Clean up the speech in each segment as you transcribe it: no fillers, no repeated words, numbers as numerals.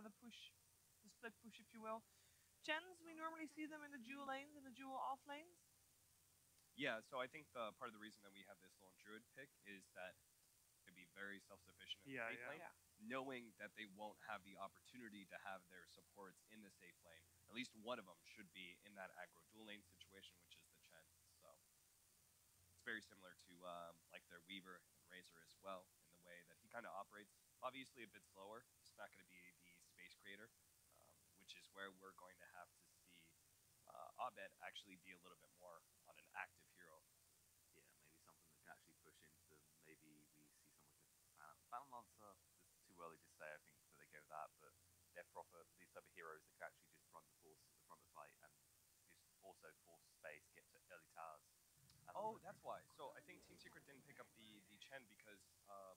the push, the split push, if you will. Gens, we normally see them in the dual lanes and the dual off lanes. Yeah, so I think the part of the reason that we have this lone druid pick is that to be very self-sufficient in the safe lane, knowing that they won't have the opportunity to have their supports in the safe lane. At least one of them should be in that aggro dual lane situation, which is the Chen. So it's very similar to like their Weaver and Razor as well, in the way that he kind of operates. Obviously a bit slower. It's not going to be the space creator, which is where we're going to have to see Abed actually be a little bit more on an active hero. Yeah, maybe something that can actually push into, maybe we see something like a Phantom Lancer. It's too early to say, I think, that they go that, but Death Prophet, these type of heroes that can actually just run the force at the front of the fight and just also force space, get to early towers. Oh, that's why. So I think Team Secret didn't pick up the Chen because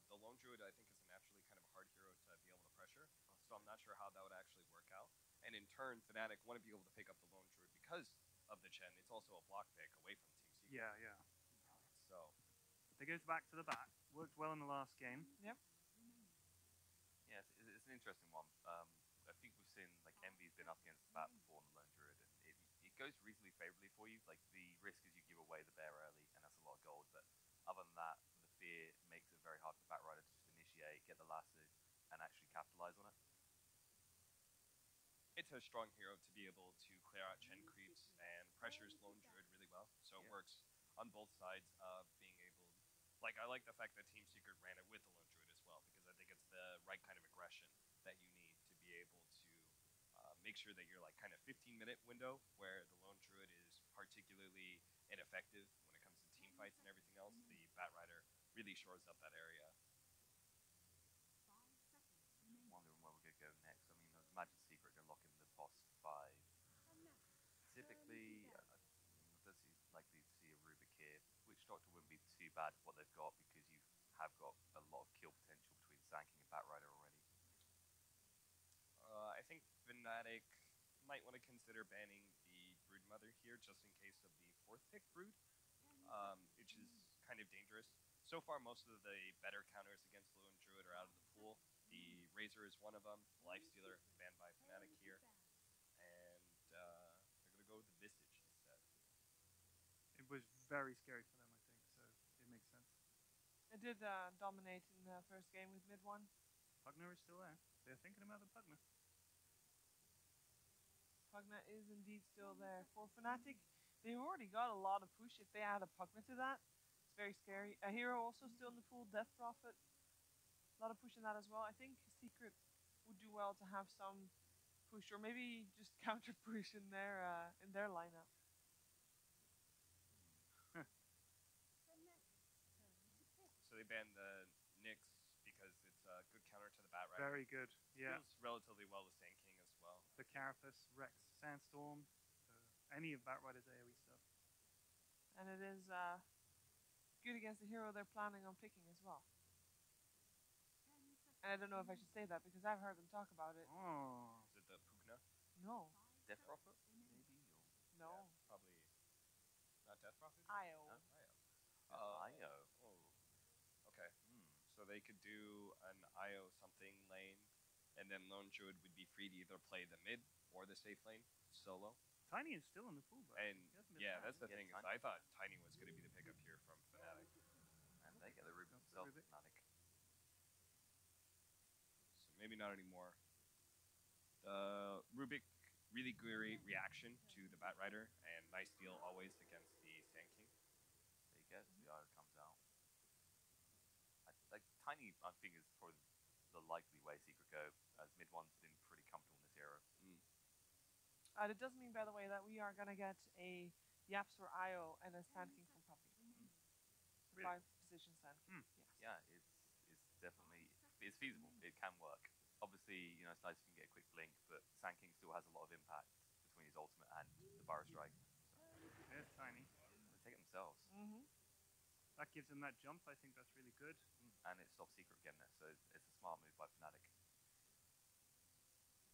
the Lone Druid, I think, is a naturally kind of a hard hero to be able to pressure. So I'm not sure how that would actually work out. And in turn, Fnatic want to be able to pick up the Lone Druid because of the Chen. It's also a block pick away from Team Secret. Yeah. So they goes back to the bat. Worked well in the last game. Yep. Yeah, it's an interesting one. I think we've seen, like, Envy's been up against the bat before on the Lone Druid, and it goes reasonably favorably for you. Like, the risk is you give away the bear early, and that's a lot of gold, but other than that, the fear makes it very hard for the Bat Rider to just initiate, get the lasso, and actually capitalize on it. It's a strong hero to be able to clear out Chen creeps and pressures Lone Druid really well. So it works on both sides of being able. Like, I like the fact that Team Secret ran it with the Lone Druid as well, because I think it's the right kind of aggression that you need to be able to make sure that you're like kind of 15-minute window where the Lone Druid is particularly ineffective when it comes to team fights and everything else. The Bat Rider really shores up that area. Wondering where we're going to go next. I mean, imagine Secret going to lock in the boss 5. Typically, does he likely to see a Rubik here? Witch Doctor wouldn't be too bad for what they've got, because you have got a lot of kill potential between Sand King and Bat Rider already. I think Fnatic might want to consider banning the Brood Mother here, just in case of the 4th pick Brood, which is kind of dangerous. So far, most of the better counters against Lone Druid are out of the pool. The Razor is one of them. Lifestealer banned by Fnatic here, and they're going to go with the Visage instead. It was very scary for them, I think, so it makes sense. It did dominate in the first game with mid 1. Pugna is still there. They're thinking about the Pugna. Pugna is indeed still there. For Fnatic, they've already got a lot of push. If they add a Pugna to that, it's very scary. A hero also still in the pool, Death Prophet. A lot of push in that as well. I think Secret would do well to have some push, or maybe just counter push in their lineup. So they banned the Nyx because it's a good counter to the Bat Rider. Very good, yeah. Deals relatively well with Sand King as well. The Carapace, Rex, Sandstorm, any of Bat Rider's AoE stuff. And it is good against the hero they're planning on picking as well. And I don't know if I should say that, because I've heard them talk about it. Oh. Is it the Pugna? No. Death Prophet, maybe? No. Yeah, probably not Death Prophet? Io. Huh? Io. Oh. Okay. So they could do an Io something lane, and then Lone Druid would be free to either play the mid or the safe lane solo. Tiny is still in the pool, though. And yeah, that's the thing. Is I thought Tiny was going to be the pickup here from Fnatic. And they get the Rubik themselves, Fnatic. So maybe not anymore. The Rubik, really great reaction to the Bat Rider, and nice deal always against the Sand King. There you go, the Io comes out. Like, Tiny, I think, is probably the likely way Secret go, as mid one's been pretty comfortable in this era. It does mean, by the way, that we are going to get a Yaps for Io and a Sand King from Puppy. Really? 5 position Sand King. Yes. Yeah, it's definitely, it's feasible. It can work. Obviously, you know, it's nice if you can get a quick blink, but Sand King still has a lot of impact between his ultimate and the Burrow Strike. So. There's Tiny. They take it themselves. That gives them that jump. I think that's really good. And it stops Secret getting it, so it's a smart move by Fnatic.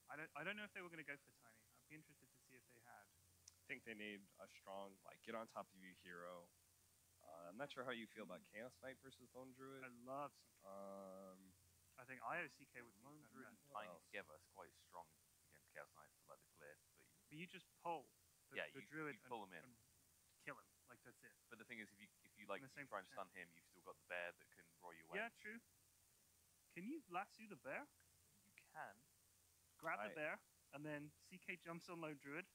I don't know if they were going to go for Tiny. I'd be interested to see if they had. I think they need a strong, like, get on top of your hero. I'm not sure how you feel about Chaos Knight versus Lone Druid. I love some. Um, I think IOCK would Lone be Druid and fantastic. Tiny together is quite But you just pull the you druid pull him in. and kill him. Like, that's it. But the thing is, if you like the same try and percent. stun him, you've still got the bear that can roll you away. Yeah, true. Can you lasso the bear? You can. Grab the bear, and then CK jumps on Lone Druid.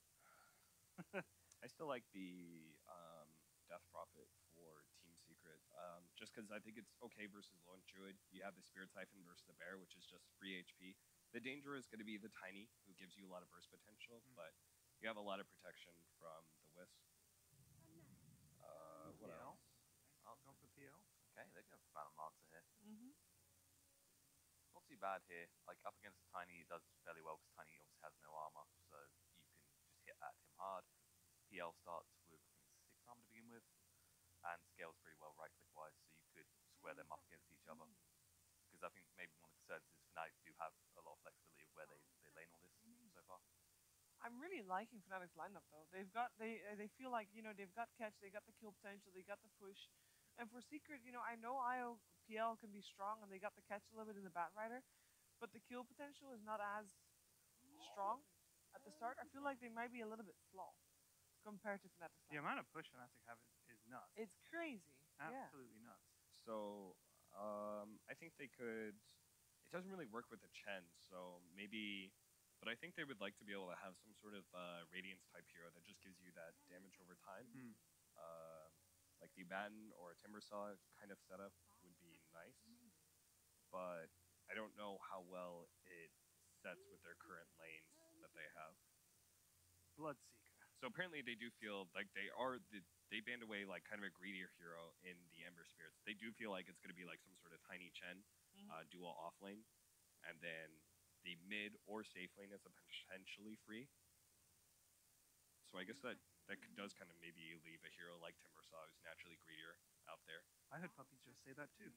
I still like the Death Prophet for Team Secret, just because I think it's okay versus Lone Druid. You have the Spirit Siphon versus the Bear, which is just free HP. The danger is going to be the Tiny, who gives you a lot of burst potential, but you have a lot of protection from the Wisp. What PL? else? I'll go for PL. Okay, they're going to Phantom Lancer here. Mm-hmm. Not too bad here. Like, up against Tiny, it does fairly well because Tiny obviously has no armor, so you can just hit at him hard. PL starts with, I think, 6 armor to begin with, and scales pretty well right-click wise, so you could square them up against each other. Because I think maybe one of the concerns is Fnatic do have a lot of flexibility of where they lane all this so far. I'm really liking Fnatic's lineup though. They feel like they've got catch, they got the kill potential, they got the push, and for Secret, I know IO PL can be strong and they got the catch a little bit in the Batrider, but the kill potential is not as strong at the start. I feel like they might be a little bit slow compared to Fnatic's The lineup. amount of push Fnatic have is nuts. It's crazy. Absolutely nuts. So, I think they could. It doesn't really work with the Chen, so maybe. But I think they would like to be able to have some sort of Radiance type hero that just gives you that damage over time. Like the Batten or a Timbersaw kind of setup would be nice. But I don't know how well it sets with their current lanes that they have. Bloodseeker. So apparently they do feel like they banned away like kind of a greedier hero in the Ember Spirits. They do feel like it's going to be like some sort of Tiny Chen dual off lane, and then the mid or safe lane is potentially free. So I guess that does kind of maybe leave a hero like Timbersaw, who's naturally greedier, out there. I heard Puppy just say that too.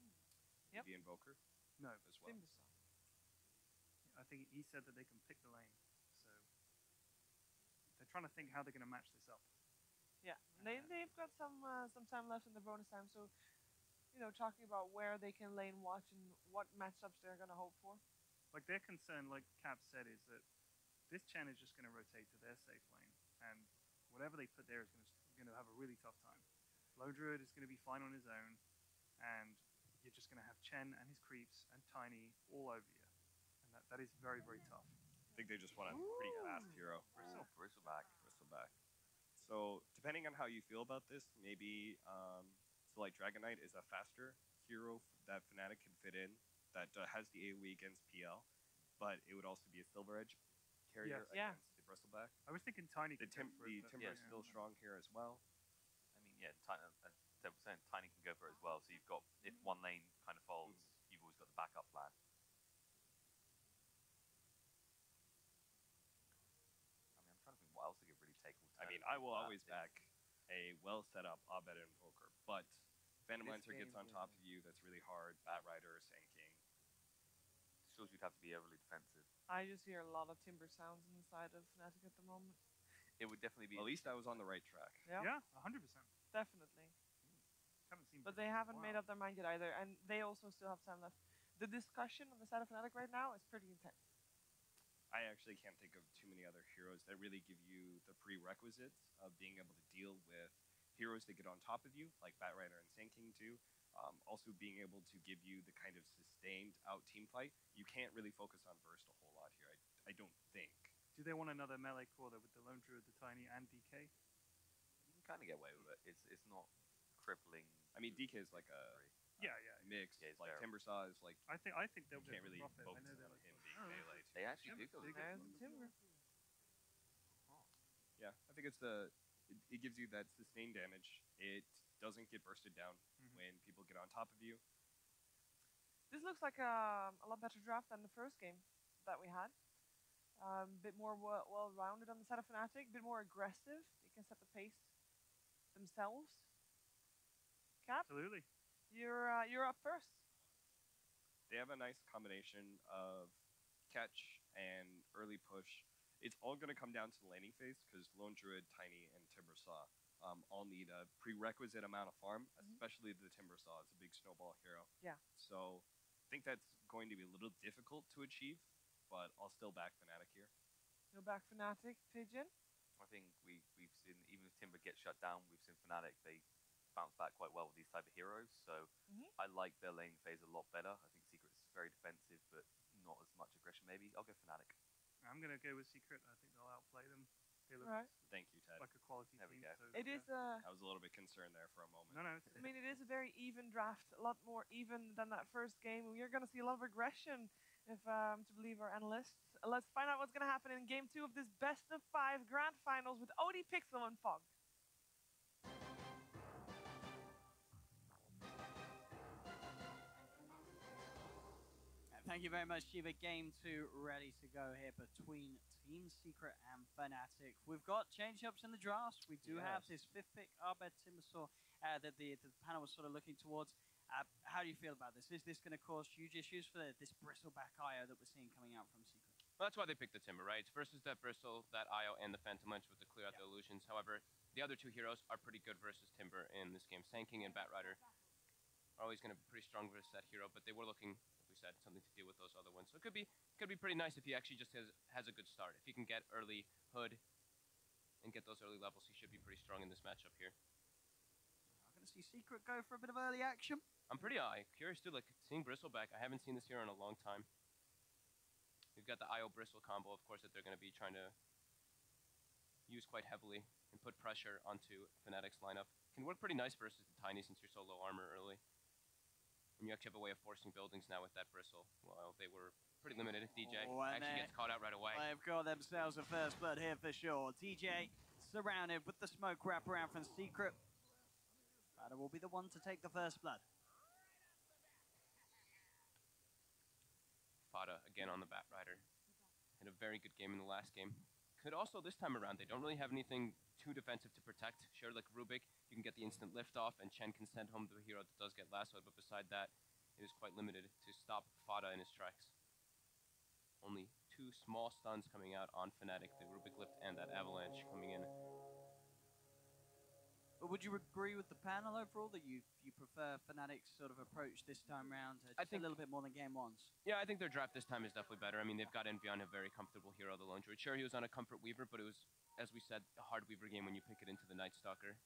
Yep. The Invoker No, as well. Timbersaw. I think he said that they can pick the lane. So they're trying to think how they're going to match this up. Yeah, they've got some time left in the bonus time, so talking about where they can lane watch and what matchups they're gonna hope for. Like, their concern, like Cap said, is that this Chen is just going to rotate to their safe lane, and whatever they put there is going to have a really tough time. Lone Druid is going to be fine on his own, and you're just going to have Chen and his creeps and Tiny all over you, and that is very, very tough. I think they just want a pretty fast hero. Bristleback. Bristleback. So depending on how you feel about this, maybe so like Dragon Knight is a faster hero that Fnatic can fit in that has the AoE against PL, but it would also be a Silver Edge carrier Yeah. against the Bristleback. I was thinking Tiny The could go for it, but- Timber is still strong here as well. I mean, yeah, Tiny can go for it as well. So you've got, if one lane kind of folds, you've always got the backup plan. I mean, I'm trying to think what else they could really take. I mean, I will always back a well set up Abed Invoker, but Phantom This Lancer gets on game, top of you. That's really hard. Batrider, Sand King. Shows you'd have to be overly defensive. I just hear a lot of timber sounds inside of Fnatic at the moment. It would definitely be. At least I was on the right track. Yeah, 100%. Definitely. Haven't seen. But they haven't Wow. made up their mind yet either, and they also still have time left. The discussion on the side of Fnatic right now is pretty intense. I actually can't think of too many other heroes that really give you the prerequisites of being able to deal with heroes that get on top of you, like Batrider and Sand King too. Also being able to give you the kind of sustained out team fight. You can't really focus on burst a whole lot here, I don't think. Do they want another melee core with the Lone Druid, the Tiny, and DK? You can kind of get away with it. It's not crippling. I mean, DK is like a Yeah. mix. Yeah, it's like fair. Timbersaw is like I think they'll you go can't for really profit. I focus know on they're him like, being oh, melee. They actually do go. They There's the timber. Yeah, I think it gives you that sustained damage. It doesn't get bursted down when people get on top of you. This looks like a lot better draft than the first game that we had. A bit more well-rounded on the side of Fnatic, a bit more aggressive. They can set the pace themselves. Cap, Absolutely. you're up first. They have a nice combination of catch and early push. It's all going to come down to the laning phase because Lone Druid, Tiny, and Timbersaw all need a prerequisite amount of farm, especially the Timbersaw. It's a big snowball hero. Yeah. So I think that's going to be a little difficult to achieve, but I'll still back Fnatic here. You're back Fnatic, Pigeon. I think we've seen, even if Timber gets shut down, we've seen Fnatic, they bounce back quite well with these type of heroes. So I like their lane phase a lot better. I think Secret's very defensive, but not as much aggression maybe. I'll go Fnatic. I'm going to go with Secret. I think they'll outplay them. They look Thank you, Ted. like a quality There we team. go. So It is I was a little bit concerned there for a moment. No. I mean, it is a very even draft, a lot more even than that first game. We're going to see a lot of aggression, if to believe our analysts. Let's find out what's going to happen in Game 2 of this best-of-5 Grand Finals with OD, Pixel, and Fog. Thank you very much, Shiva. Game 2 ready to go here between Team Secret and Fnatic. We've got change-ups in the draft. We do have this 5th pick, Abed Timbersaw, that the panel was sort of looking towards. How do you feel about this? Is this going to cause huge issues for this Bristleback IO that we're seeing coming out from Secret? Well, that's why they picked the Timber, right? It's versus that Bristle, that IO, and the Phantom Lynch with the clear out the illusions. However, the other two heroes are pretty good versus Timber in this game. Sand King and Batrider are always going to be pretty strong versus that hero, but they were looking, like we said, something to deal with those other ones. So it could be pretty nice if he actually just has a good start. If he can get early Hood and get those early levels, he should be pretty strong in this matchup here. I'm going to see Secret go for a bit of early action. I'm pretty curious too, like seeing Bristleback. I haven't seen this hero in a long time. We've got the IO Bristle combo, of course, that they're going to be trying to use quite heavily and put pressure onto Fnatic's lineup. Can work pretty nice versus the Tiny since you're so low armor early. And you actually have a way of forcing buildings now with that Bristle. Well, they were pretty limited. DJ actually gets caught out right away. They've got themselves a first blood here for sure. DJ surrounded with the smoke wraparound from Secret. Fada will be the one to take the first blood. Fada again on the Batrider. Had a very good game in the last game. Could also this time around, they don't really have anything too defensive to protect. Sure, like Rubik, you can get the instant lift off, and Chen can send home the hero that does get lassoed, but beside that, it is quite limited to stop Fada in his tracks. Only 2 small stuns coming out on Fnatic, the Rubik lift and that avalanche coming in. But would you agree with the panel overall that you prefer Fnatic's sort of approach this time round? I think a little bit more than game 1's. Yeah, I think their draft this time is definitely better. I mean, they've got Envy on a very comfortable hero, the Lone Druid. Sure, he was on a Comfort Weaver, but it was, as we said, a hard Weaver game when you pick it into the Night Stalker.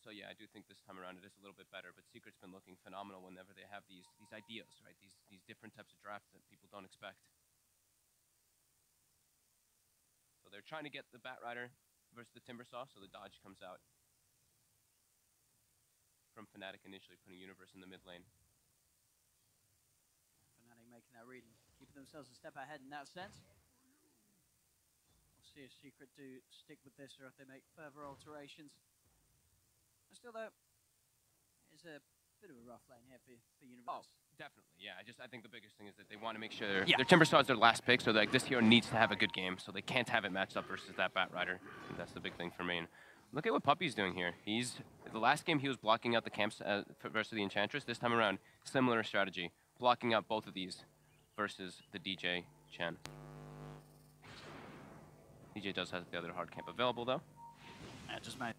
So yeah, I do think this time around it is a little bit better, but Secret's been looking phenomenal whenever they have these ideas, right? These different types of drafts that people don't expect. So they're trying to get the Batrider versus the Timbersaw, so the dodge comes out from Fnatic initially, putting Universe in the mid lane. Fnatic making that read and keeping themselves a step ahead in that sense. We'll see if Secret do stick with this or if they make further alterations. And still though, it's a bit of a rough lane here for Universe. Oh, definitely, yeah. I think the biggest thing is that they want to make sure their Timbersaw is their last pick, so like this hero needs to have a good game, so they can't have it matched up versus that Batrider. That's the big thing for me. And look at what Puppy's doing here. The last game he was blocking out the camps versus the Enchantress. This time around, similar strategy, blocking out both of these versus the DJ Chen. DJ does have the other hard camp available though. Yeah, just made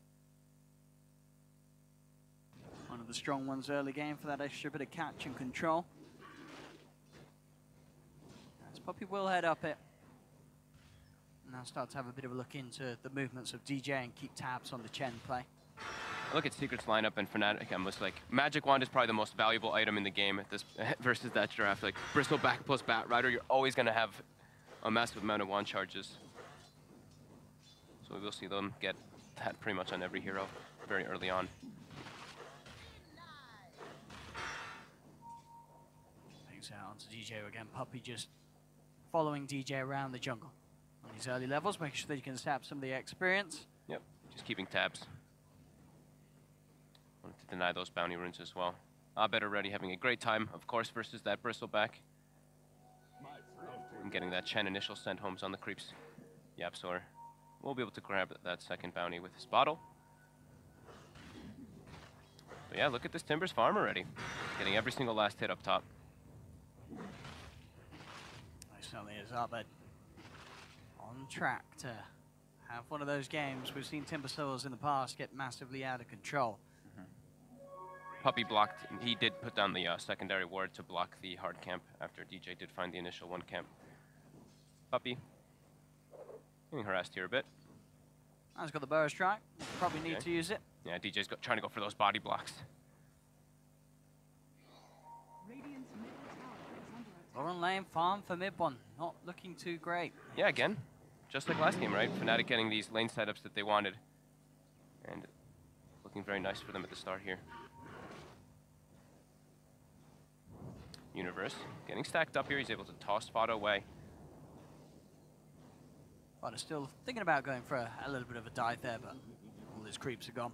one of the strong ones early game for that extra bit of catch and control. As Puppy will head up it. Now start to have a bit of a look into the movements of DJ and keep tabs on the Chen play. Look at Secret's lineup and Fnatic. I'm just like, Magic Wand is probably the most valuable item in the game at this versus that draft. Like Bristleback plus Batrider, you're always going to have a massive amount of wand charges. So we will see them get that pretty much on every hero very early on. Thanks out onto DJ again. Puppy just following DJ around the jungle. On these early levels, making sure that you can sap some of the experience. Yep, just keeping tabs. Wanted to deny those bounty runes as well. Abed already having a great time, of course, versus that Bristleback. And getting that Chen initial sent homes on the creeps. Yapsor will be able to grab that second bounty with his bottle. But yeah, look at this Timbers farm already. Getting every single last hit up top. It certainly is Abed. On track to have one of those games. We've seen Timbersaws in the past get massively out of control. Puppy blocked, he did put down the secondary ward to block the hard camp after DJ did find the initial one camp. Puppy getting harassed here a bit. He's got the burrow strike. Probably need to use it. Yeah, DJ's trying to go for those body blocks. Bottom lane farm for mid one. Not looking too great. Yeah, again, just like last game, right? Fnatic getting these lane setups that they wanted. And looking very nice for them at the start here. Universe getting stacked up here. He's able to toss Fada away. Fada still thinking about going for a little bit of a dive there, but all his creeps are gone.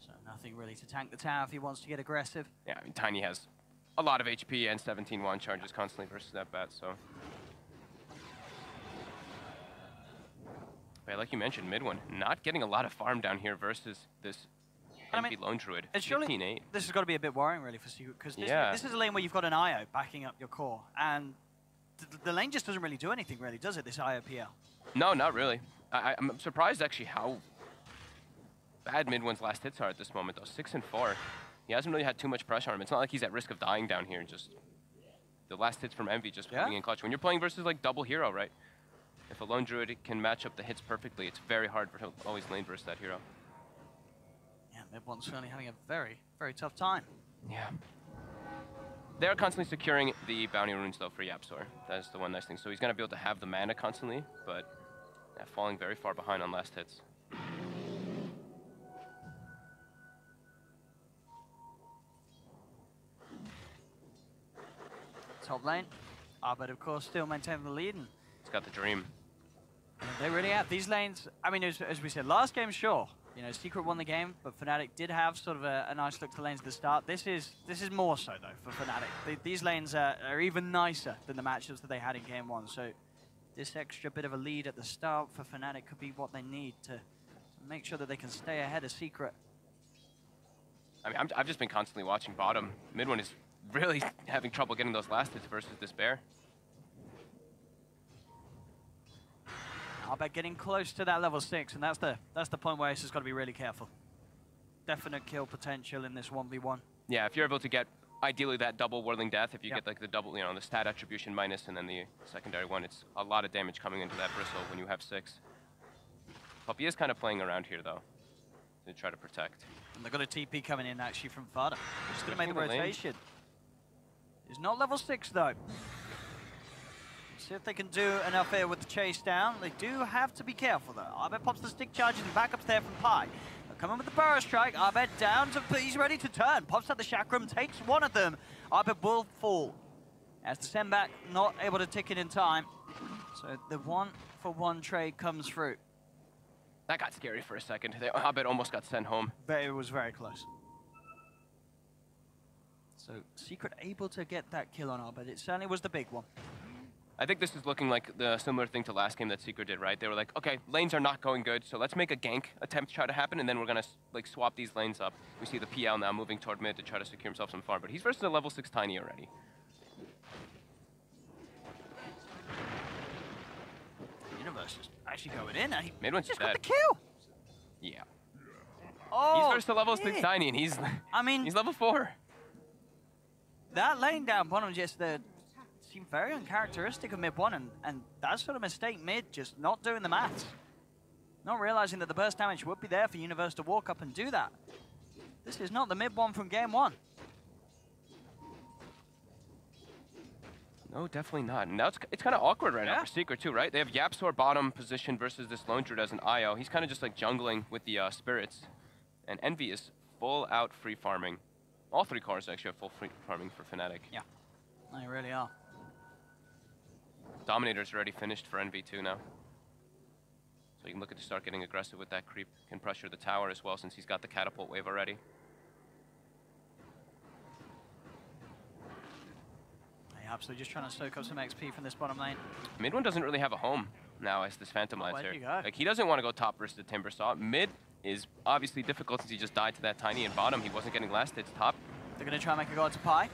So nothing really to tank the tower if he wants to get aggressive. Yeah, I mean, Tiny has a lot of HP and 17 wand charges constantly versus that bat, so. But like you mentioned, mid one, not getting a lot of farm down here versus this Envy Lone Druid. 15-8. This has got to be a bit worrying, really, for Secret, because this is a lane where you've got an IO backing up your core, and the lane just doesn't really do anything, really, does it, this IO PL? No, not really. I'm surprised, actually, how bad mid one's last hits are at this moment, though. 6 and 4. He hasn't really had too much pressure on him. It's not like he's at risk of dying down here. Just the last hits from Envy just coming in clutch. When you're playing versus like double hero, right? If a Lone Druid can match up the hits perfectly, it's very hard for him to always lane versus that hero. Yeah, mid-one's certainly having a very, very tough time. Yeah. They're constantly securing the bounty runes, though, for Yapzor. That's the one nice thing. So he's going to be able to have the mana constantly, but falling very far behind on last hits. Top lane. But of course, still maintaining the lead. And it's got the dream. They really have. These lanes, I mean, as we said, last game, sure. You know, Secret won the game, but Fnatic did have sort of a nice look to lanes at the start. This is more so, though, for Fnatic. These lanes are even nicer than the matchups that they had in game one. So this extra bit of a lead at the start for Fnatic could be what they need to make sure that they can stay ahead of Secret. I mean, I've just been constantly watching bottom. Mid one is really having trouble getting those last hits versus this bear. Arbet getting close to that level 6, and that's the point where Ace has got to be really careful. Definite kill potential in this 1v1. Yeah, if you're able to get ideally that double whirling death, if you get like the double, you know, the stat attribution minus and then the secondary one, it's a lot of damage coming into that bristle when you have 6. Puppy is kind of playing around here though, to try to protect. And they've got a TP coming in actually from Fada. Just going to make the rotation. He's not level 6 though. See if they can do enough here with the chase down. They do have to be careful though. Arbet pops the stick charges and backups there from Pi. They're coming with the burrow strike. Arbet down to, he's ready to turn. Pops out the chakram, takes one of them. Arbet will fall. As the send back, not able to tick it in time. So the 1-for-1 trade comes through. That got scary for a second. Arbet almost got sent home. But it was very close. So Secret able to get that kill on Arbet. It certainly was the big one. I think this is looking like the similar thing to last game that Secret did, right? They were like, okay, lanes are not going good, so let's make a gank attempt to try to happen, and then we're going to like swap these lanes up. We see the PL now moving toward mid to try to secure himself some farm, but he's versus a level 6 Tiny already. Universe is actually going in. Mid one's just dead. got the kill. Yeah. Oh, he's versus a level 6 Tiny, and he's level 4. That lane down bottom just seemed very uncharacteristic of mid one, and that sort of mistake mid, just not doing the maths. Not realizing that the burst damage would be there for Universe to walk up and do that. This is not the mid one from game one. No, definitely not. And now it's kind of awkward right now for Secret too, right? They have Yapzor bottom position versus this Lone Druid as an IO. He's kind of just like jungling with the spirits. And Envy is full out free farming. All 3 cores actually have full free farming for Fnatic. Yeah, they really are. Dominator's already finished for Envy too now. So you can look to start getting aggressive with that creep. Can pressure the tower as well since he's got the catapult wave already. Absolutely just trying to soak up some XP from this bottom lane. Mid one doesn't really have a home now as this Phantom Lancer. Go? Like he doesn't want to go top versus the Timber Saw. Mid is obviously difficult since he just died to that Tiny, and bottom he wasn't getting last hits. Top. They're going to try and make a go to Pi,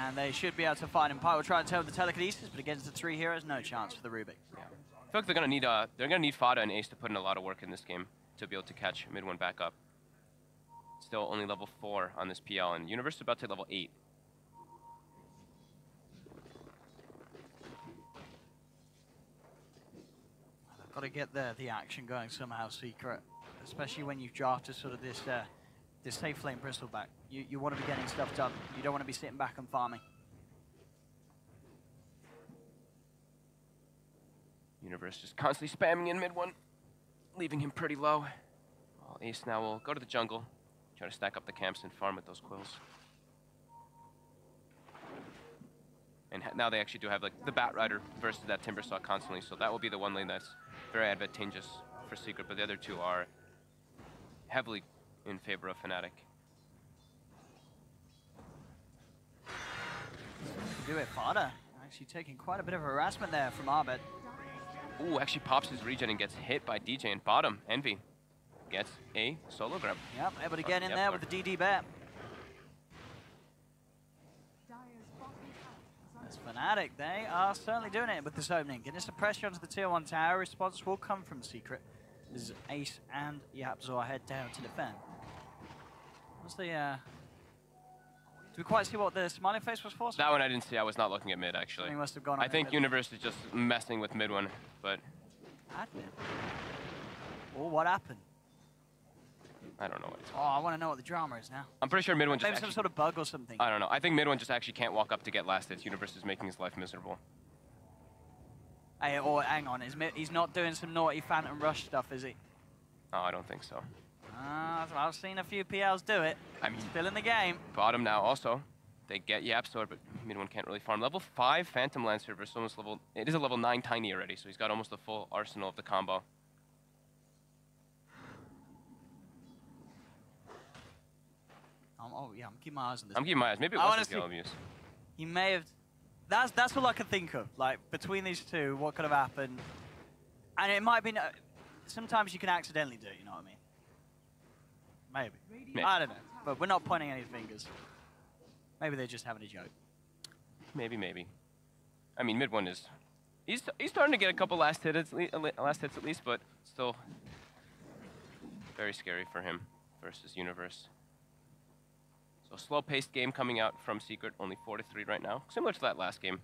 and they should be able to find him. Pi will try to tell the telekinesis, but against the 3 heroes, no chance for the Rubik. Yeah. I feel like they're gonna need Fada and Ace to put in a lot of work in this game to be able to catch mid one back up. Still only level 4 on this PL, and Universe is about to level 8. Got to get the action going somehow, Secret. Especially when you've drafted sort of this safe lane bristleback. You want to be getting stuff done. You don't want to be sitting back and farming. Universe just constantly spamming in mid one, leaving him pretty low. Well, Ace now will go to the jungle, try to stack up the camps and farm with those quills. And now they actually do have like the Bat Rider versus that Timbersaw constantly, so that will be the one lane that's very advantageous for Secret, but the other two are heavily in favor of Fnatic. Do it, Fada. Actually taking quite a bit of harassment there from Arbet. Ooh, actually pops his regen and gets hit by DJ, and bottom, Envy gets a solo grab. Yep, able to get in there with the DD bat. As Fnatic, they are certainly doing it with this opening. Getting some pressure onto the tier 1 tower. Response will come from Secret. This is Ace and Yapzor head down to defend. What's the did we quite see what the smiley face was for? That one I didn't see. I was not looking at mid, actually. He must have gone. I think Universe is just messing with mid one, but admin. Oh, what happened? I don't know what it's. Oh, I want to know what the drama is now. I'm pretty sure mid one just maybe some sort of bug or something. I don't know. I think mid one just actually can't walk up to get last hits. Universe is making his life miserable. Hey, or hang on, he's not doing some naughty Phantom Rush stuff, is he? Oh, I don't think so. I've seen a few PLs do it. I mean, still in the game. Bottom now also. They get Yapzor, but mid one can't really farm. Level 5 Phantom Lancer versus almost level. It is a level 9 Tiny already, so he's got almost the full arsenal of the combo. Oh yeah, I'm keeping my eyes on this. I'm keeping my eyes. Maybe it was his skill abuse. He may have. That's all I can think of. Like between these two, what could have happened? And it might be. Sometimes you can accidentally do it. You know what I mean? Maybe. I don't know. But we're not pointing any fingers. Maybe they're just having a joke. Maybe. I mean, mid one is. He's starting to get a couple last hits at least, but still very scary for him versus Universe. So slow-paced game coming out from Secret, only 4-3 right now, similar to that last game.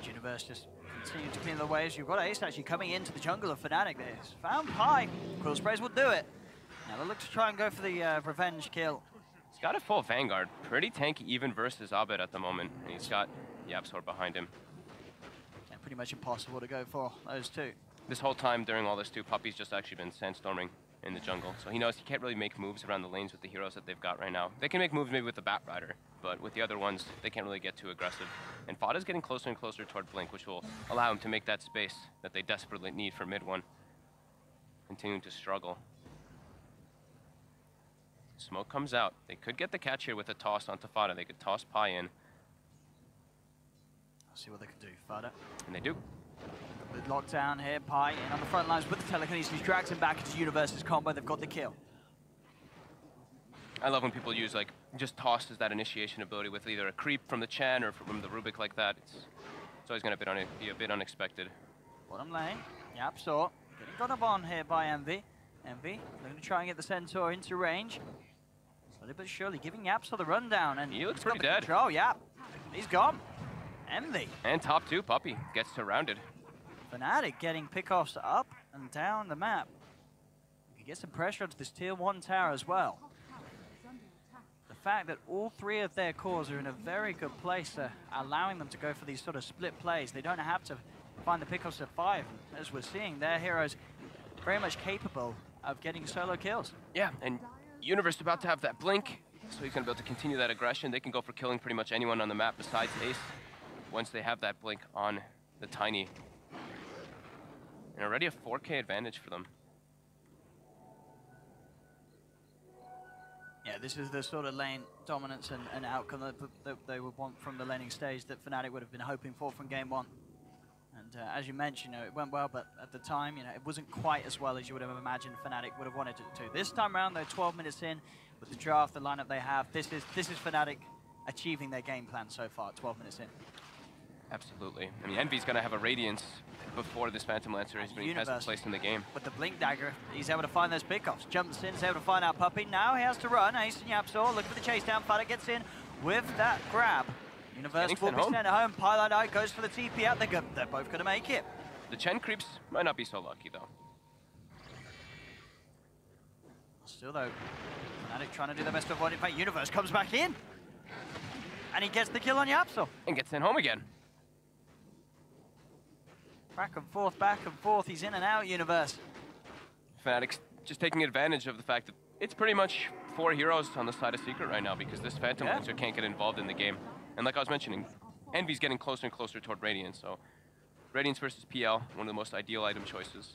Universe just continue to clean the waves. You've got Ace actually coming into the jungle of Fnatic there. He's found Pi. Quill Sprays will do it. Now they look to try and go for the revenge kill. He's got a full Vanguard. Pretty tanky even versus Abed at the moment. And he's got Yapzor behind him. Yeah, pretty much impossible to go for those two. This whole time during all this too, Puppy's just actually been sandstorming in the jungle. So he knows he can't really make moves around the lanes with the heroes that they've got right now. They can make moves maybe with the Bat Rider, but with the other ones, they can't really get too aggressive. And Fada's getting closer and closer toward Blink, which will allow him to make that space that they desperately need for mid one. Continuing to struggle. Smoke comes out. They could get the catch here with a toss onto Fada. They could toss Pi in. I'll see what they can do, Fada. And they do. The lockdown here, Pi in on the front lines with the telekinesis, drags him back into Universe's combo. They've got the kill. I love when people use like just toss as that initiation ability with either a creep from the Chen or from the Rubik like that. It's always going to be a bit unexpected. Bottom lane, Yapzor getting got up on here by Envy. Envy looking to try and get the Centaur into range. Slowly but surely giving Yapzor the rundown, and he looks pretty dead. Control, yeah, he's gone. Envy. And top 2, Puppy gets surrounded. Fnatic getting pickoffs up and down the map. You can get some pressure onto this tier 1 tower as well. The fact that all 3 of their cores are in a very good place, allowing them to go for these sort of split plays. They don't have to find the pickoffs at 5. As we're seeing, their heroes very much capable of getting solo kills. Yeah, and Universe about to have that blink, so he's going to be able to continue that aggression. They can go for killing pretty much anyone on the map besides Ace once they have that blink on the Tiny. And already a 4K advantage for them. Yeah, this is the sort of lane dominance and outcome that they would want from the laning stage that Fnatic would have been hoping for from game 1. And as you mentioned, it went well, but at the time, it wasn't quite as well as you would have imagined Fnatic would have wanted it to. This time around, though, 12 minutes in, with the draft, the lineup they have, this is Fnatic achieving their game plan so far, 12 minutes in. Absolutely. I mean, Envy's going to have a Radiance before this Phantom Lancer has been placed in the game. With the Blink Dagger, he's able to find those pickoffs. Jumps in, is able to find out Puppey. Now he has to run. Ace and Yapsor looking for the chase down. Fnatic gets in with that grab. Universe will be sent home. Pylon Eye goes for the TP out. They're both going to make it. The Chen creeps might not be so lucky, though. Still, though, Fnatic trying to do their best to avoid it. In fact, Universe comes back in. And he gets the kill on Yapsor. And gets sent home again. Back and forth. He's in and out, Universe. Fnatic's just taking advantage of the fact that it's pretty much 4 heroes on the side of Secret right now because this Phantom Lancer can't get involved in the game. And like I was mentioning, Envy's getting closer and closer toward Radiance, so Radiance versus PL, one of the most ideal item choices.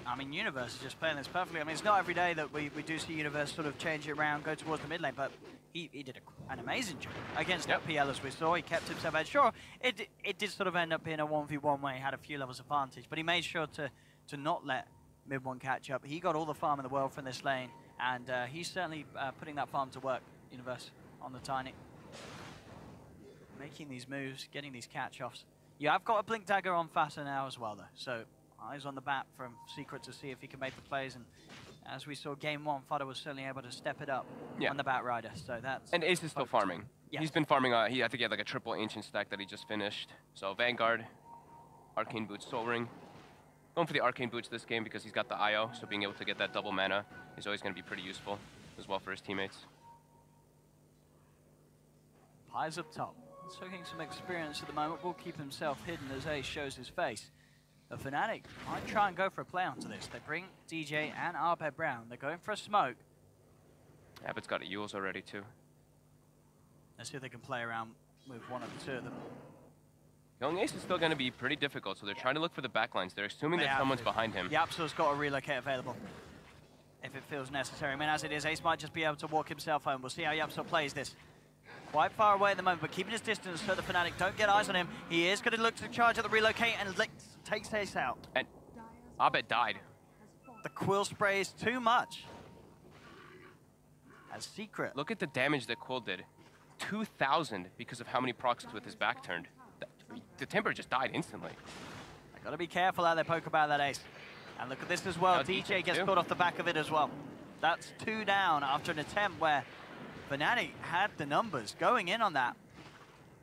I mean, Universe is just playing this perfectly. I mean, it's not every day that we do see Universe sort of change it around, go towards the mid lane, but he did an amazing job against that PL, as we saw. He kept himself edge. Sure, it did sort of end up being a 1v1 where he had a few levels of advantage, but he made sure to not let mid one catch up. He got all the farm in the world from this lane, and he's certainly putting that farm to work, Universe, on the Tiny. Making these moves, getting these catch-offs. Yeah, I've got a Blink Dagger on Fassa now as well, though, so eyes on the bat from Secret to see if he can make the plays, and as we saw game 1, Fodder was certainly able to step it up on the Bat Rider, so that's... And Ace is still farming. Yes. He's been farming, I think he had like a triple Ancient stack that he just finished. So Vanguard, Arcane Boots, Soul Ring. Going for the Arcane Boots this game because he's got the IO, so being able to get that double mana is always going to be pretty useful as well for his teammates. Pies up top. Soaking some experience at the moment, will keep himself hidden as Ace shows his face. The Fnatic might try and go for a play onto this. They bring DJ and Arbed Brown. They're going for a smoke. Abbott's got a Yules already too. Let's see if they can play around with one of the two of them. Young Ace is still going to be pretty difficult, so they're trying to look for the backlines. They're assuming that someone's behind him. Yapsor's got a relocate available if it feels necessary. I mean, as it is, Ace might just be able to walk himself home. We'll see how Yapsor plays this. Quite far away at the moment, but keeping his distance so the Fnatic don't get eyes on him. He is going to look to charge at the relocate and takes Ace out. And Abed died. The Quill spray is too much. As Secret. Look at the damage that Quill did. 2,000 because of how many procs with his back turned. The Timber just died instantly. They got to be careful how they poke about that Ace. And look at this as well. Now, DJ gets caught off the back of it as well. That's 2 down after an attempt where Fnatic had the numbers going in on that.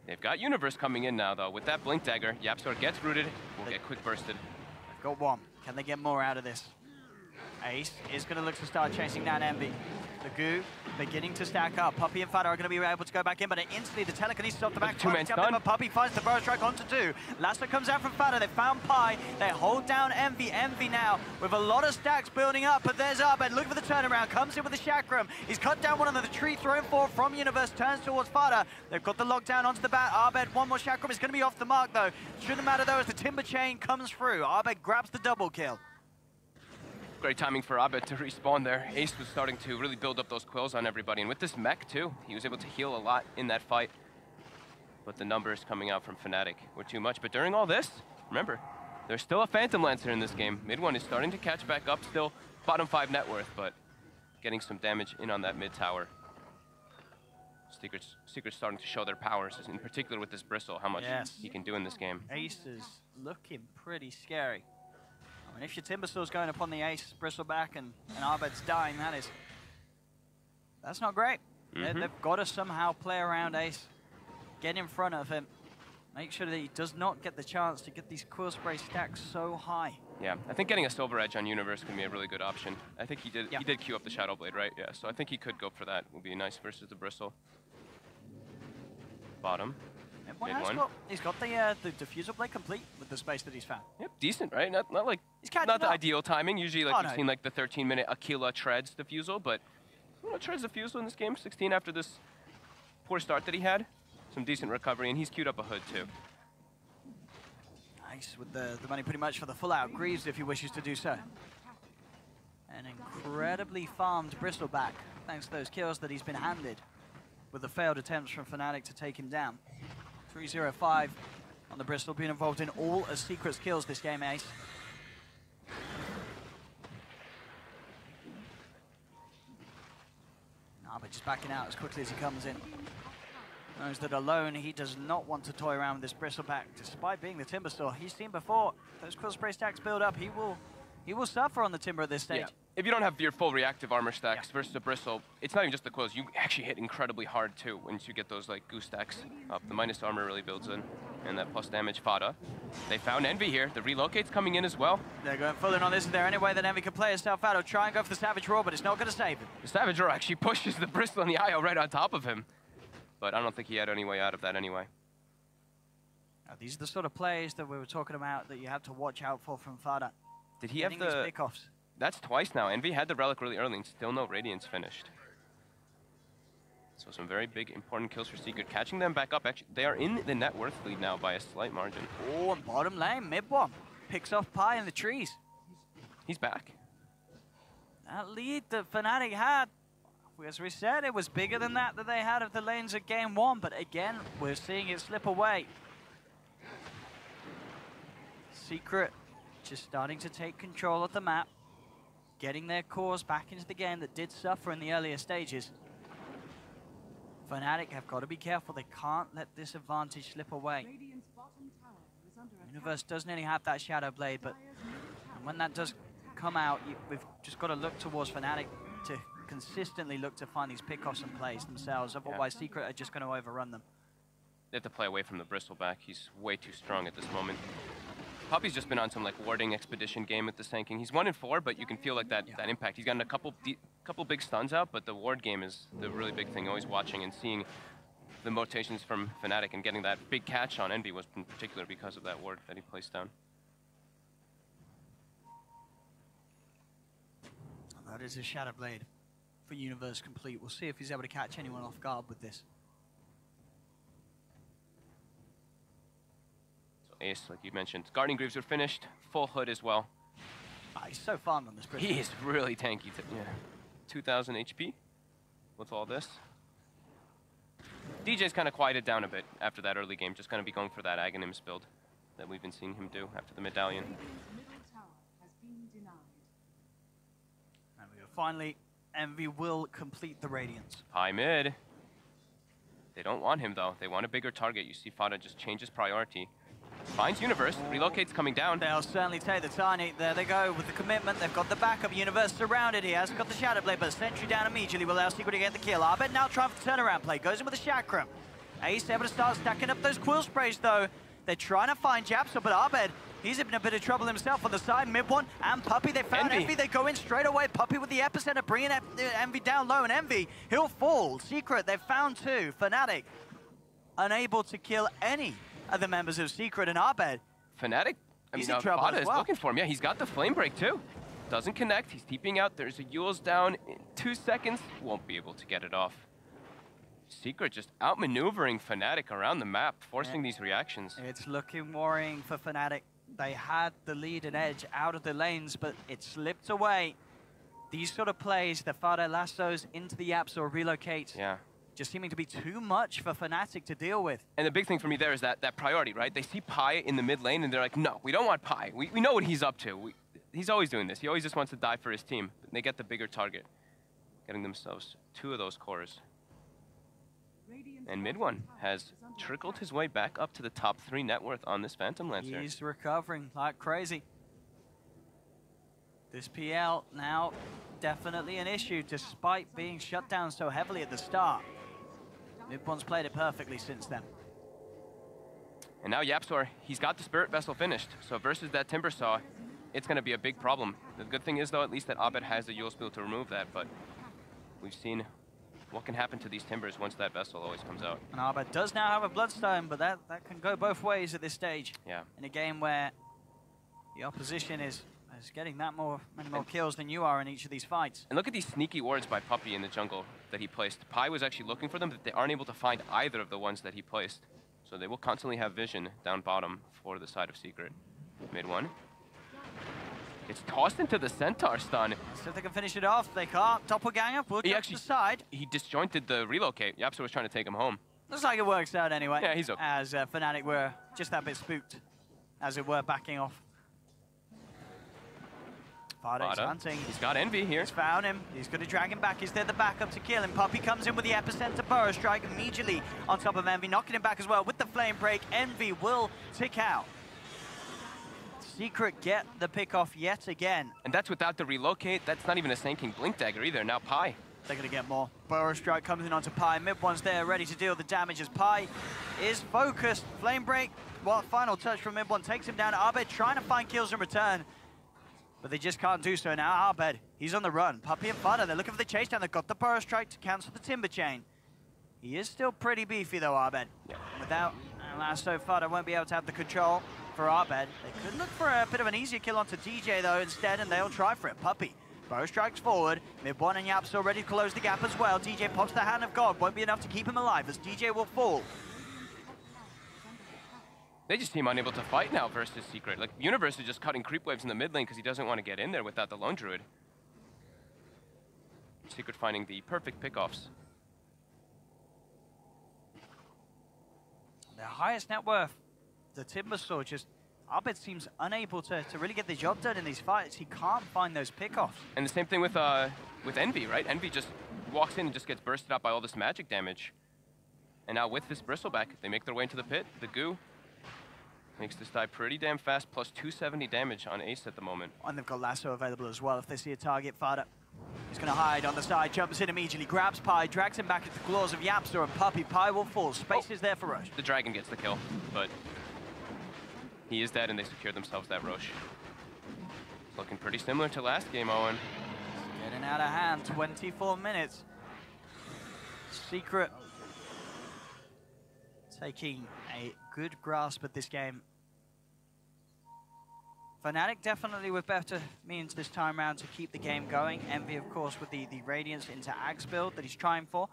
They've got Universe coming in now, though. With that Blink Dagger, Yapsor gets rooted, will get quick bursted. They've got 1. Can they get more out of this? Ace is going to look to start chasing down Envy. The Goo beginning to stack up. Puppey and Fada are going to be able to go back in, but instantly the telekinesis off the back. Two-man stun. But Puppey finds the burrow strike onto 2. Lasso comes out from Fada. They found Pi. They hold down Envy. Envy now with a lot of stacks building up, but there's Arbed. Look for the turnaround. Comes in with the Chakram. He's cut down one of them. The tree thrown forward from Universe turns towards Fada. They've got the lockdown onto the bat. Arbed, one more Chakram. Is going to be off the mark, though. Shouldn't matter, though, as the Timber Chain comes through. Arbed grabs the double kill. Great timing for Abed to respawn there. Ace was starting to really build up those quills on everybody. And with this mech, too, he was able to heal a lot in that fight. But the numbers coming out from Fnatic were too much. But during all this, remember, there's still a Phantom Lancer in this game. Mid one is starting to catch back up still. Bottom 5 net worth, but getting some damage in on that mid tower. Secret's starting to show their powers, in particular with this Bristle, how much he can do in this game. Ace is looking pretty scary. I mean, if your Timbersaur's going upon the Ace, Bristleback, and Arbed's dying, that's not great. They've got to somehow play around Ace, get in front of him, make sure that he does not get the chance to get these Quill Spray stacks so high. Yeah, I think getting a Silver Edge on Universe can be a really good option. I think he did queue up the Shadow Blade, right? Yeah, so I think he could go for that. Will be nice versus the Bristle. Bottom. He's got the Diffusal Blade complete with the space that he's found. Yep, decent, right? Not like not the ideal timing. Usually, like we've seen like the 13-minute Aquila treads Diffusal, but treads Diffusal in this game. 16 after this poor start that he had. Some decent recovery, and he's queued up a Hood too. Nice with the money pretty much for the full out Greaves if he wishes to do so. An incredibly farmed Bristleback, thanks to those kills that he's been handed with the failed attempts from Fnatic to take him down. 305 on the Bristol, being involved in all of Secret's kills this game, Ace. But just backing out as quickly as he comes in. knows that alone he does not want to toy around with this Bristleback, despite being the Timber Store. He's seen before those quill spray stacks build up. He will suffer on the Timber at this stage. Yeah. If you don't have your full reactive armor stacks versus a Bristle, it's not even just the quills. You actually hit incredibly hard too once you get those like goose stacks up. The minus armor really builds in, and that plus damage Fada. They found Envy here. The relocate's coming in as well. They're going full in on this. Is there any way that Envy can play himself out or try and go for the Savage Roar, but it's not going to save him. The Savage Roar actually pushes the Bristle and the IO right on top of him. But I don't think he had any way out of that anyway. Now, these are the sort of plays that we were talking about that you have to watch out for from Fada. Did he have these the... pickoffs. That's twice now. Envy had the Relic really early and still no Radiance finished. So some very big, important kills for Secret. Catching them back up, actually, they are in the net worth lead now by a slight margin. Oh, and bottom lane, mid one. Picks off Pi in the trees. He's back. That lead that Fnatic had, as we said, it was bigger than that they had of the lanes at game one, but again, we're seeing it slip away. Secret just starting to take control of the map, getting their cores back into the game that did suffer in the earlier stages. Fnatic have got to be careful. They can't let this advantage slip away. Universe does nearly have that Shadow Blade, but when that does come out, we've just got to look towards Fnatic to consistently look to find these pickoffs and plays themselves. Otherwise, Secret are just going to overrun them. They have to play away from the Bristleback. He's way too strong at this moment. Puppy's just been on some like warding expedition game with the Sanking. He's 1-4, but you can feel like that impact. He's gotten a couple big stuns out, but the ward game is the really big thing. Always watching and seeing the rotations from Fnatic and getting that big catch on Envy was in particular because of that ward that he placed down. That is a Shadow Blade for Universe complete. We'll see if he's able to catch anyone off guard with this. Ace, like you mentioned. Guardian Greaves are finished. Full hood as well. He's so farmed on this Bristol. He is really tanky. 2,000 HP with all this. DJ's kind of quieted down a bit after that early game. Just going to be going for that Aghanims build that we've been seeing him do after the medallion. And we go. Finally, Envy will complete the Radiance. High mid. They don't want him though. They want a bigger target. You see Fada just changes priority. Finds Universe. Relocate's coming down. They'll certainly take the Tiny. There they go with the commitment. They've got the backup. Universe surrounded. He has got the Shadow Blade, but Sentry down immediately will allow Secret to get the kill. Arbet now trying for the turnaround play. Goes in with the Chakram. Ace able to start stacking up those Quill Sprays though. They're trying to find Japsa, but Arbet, he's in a bit of trouble himself on the side. Mid one and Puppy. They found Envy. They go in straight away. Puppy with the epicenter, bringing Envy down low, and Envy, he'll fall. Secret, they've found two. Fnatic, unable to kill any of the members of Secret, and Arbet. Fnatic, Fada is looking for him. Yeah, he's got the flame break too. Doesn't connect. He's TPing out. There's a Yule's down in 2 seconds. Won't be able to get it off. Secret just outmaneuvering Fnatic around the map, forcing these reactions. It's looking worrying for Fnatic. They had the lead and edge out of the lanes, but it slipped away. These sort of plays, the Fada lassos into the apps or relocate. Yeah. Just seeming to be too much for Fnatic to deal with. And the big thing for me there is that priority, right? They see Pi in the mid lane and they're like, no, we don't want Pi. We know what he's up to. He's always doing this. He always just wants to die for his team. But they get the bigger target, getting themselves 2 of those cores. And mid one has trickled his way back up to the top 3 net worth on this Phantom Lancer. He's recovering like crazy. This PL now definitely an issue despite being shut down so heavily at the start. Mid-one's played it perfectly since then. And now Yapsor, he's got the Spirit Vessel finished. So versus that Timber Saw, it's going to be a big problem. The good thing is, though, at least that Abed has the Yule Spill to remove that. But we've seen what can happen to these Timbers once that Vessel always comes out. And Abed does now have a Bloodstone, but that can go both ways at this stage. Yeah. In a game where the opposition is getting many more kills than you are in each of these fights. And look at these sneaky wards by Puppy in the jungle that he placed. Pi was actually looking for them, but they aren't able to find either of the ones that he placed. So they will constantly have vision down bottom for the side of Secret. Mid one. It's tossed into the Centaur stun. So if they can finish it off, they can't. Doppelganger, will jump to the side. He disjointed the relocate. Yapsa was trying to take him home. Looks like it works out anyway. Yeah, he's okay. As Fnatic were just that bit spooked, as it were, backing off. Fnatic's hunting. He's got Envy here. He's found him. He's going to drag him back. Is there the backup to kill him? Puppey comes in with the epicenter burrow strike immediately on top of Envy, knocking him back as well with the flame break. Envy will tick out. Secret get the pick off yet again. And that's without the relocate. That's not even a sinking Blink Dagger either. Now Pi. They're going to get more. Burrow strike comes in onto Pi. Mid one's there, ready to deal the damage as Pi is focused. Flame break. Well, final touch from mid one takes him down. Abed trying to find kills in return, but they just can't do so now. Abed, he's on the run. Puppey and Fada, they're looking for the chase down. They've got the Burrow strike to cancel the Timber Chain. He is still pretty beefy though, Abed. Yeah. Without Lasso, Fada won't be able to have the control for Abed. They could look for a bit of an easier kill onto DJ though instead, and they'll try for it. Puppey. Burrow strikes forward. Mid one and Yap's already to close the gap as well. DJ pops the Hand of God. Won't be enough to keep him alive as DJ will fall. They just seem unable to fight now versus Secret. Like, Universe is just cutting creep waves in the mid lane because he doesn't want to get in there without the Lone Druid. Secret finding the perfect pickoffs. Their highest net worth, the Timber Sword, just Abed seems unable to really get the job done in these fights. He can't find those pickoffs. And the same thing with Envy, right? Envy just walks in and just gets bursted up by all this magic damage. And now with this Bristleback, they make their way into the pit. The goo makes this die pretty damn fast, plus 270 damage on Ace at the moment. And they've got Lasso available as well if they see a target. Fada is going to hide on the side, jumps in immediately, grabs Pi, drags him back into the claws of Yapster and Puppey. Pi will fall. Space is there for Roche. The Dragon gets the kill, but he is dead and they secure themselves that Roche. It's looking pretty similar to last game, Owen. Getting out of hand, 24 minutes. Secret taking a good grasp at this game. Fnatic definitely with better means this time around to keep the game going. Envy, of course, with the Radiance into Axe build that he's trying for.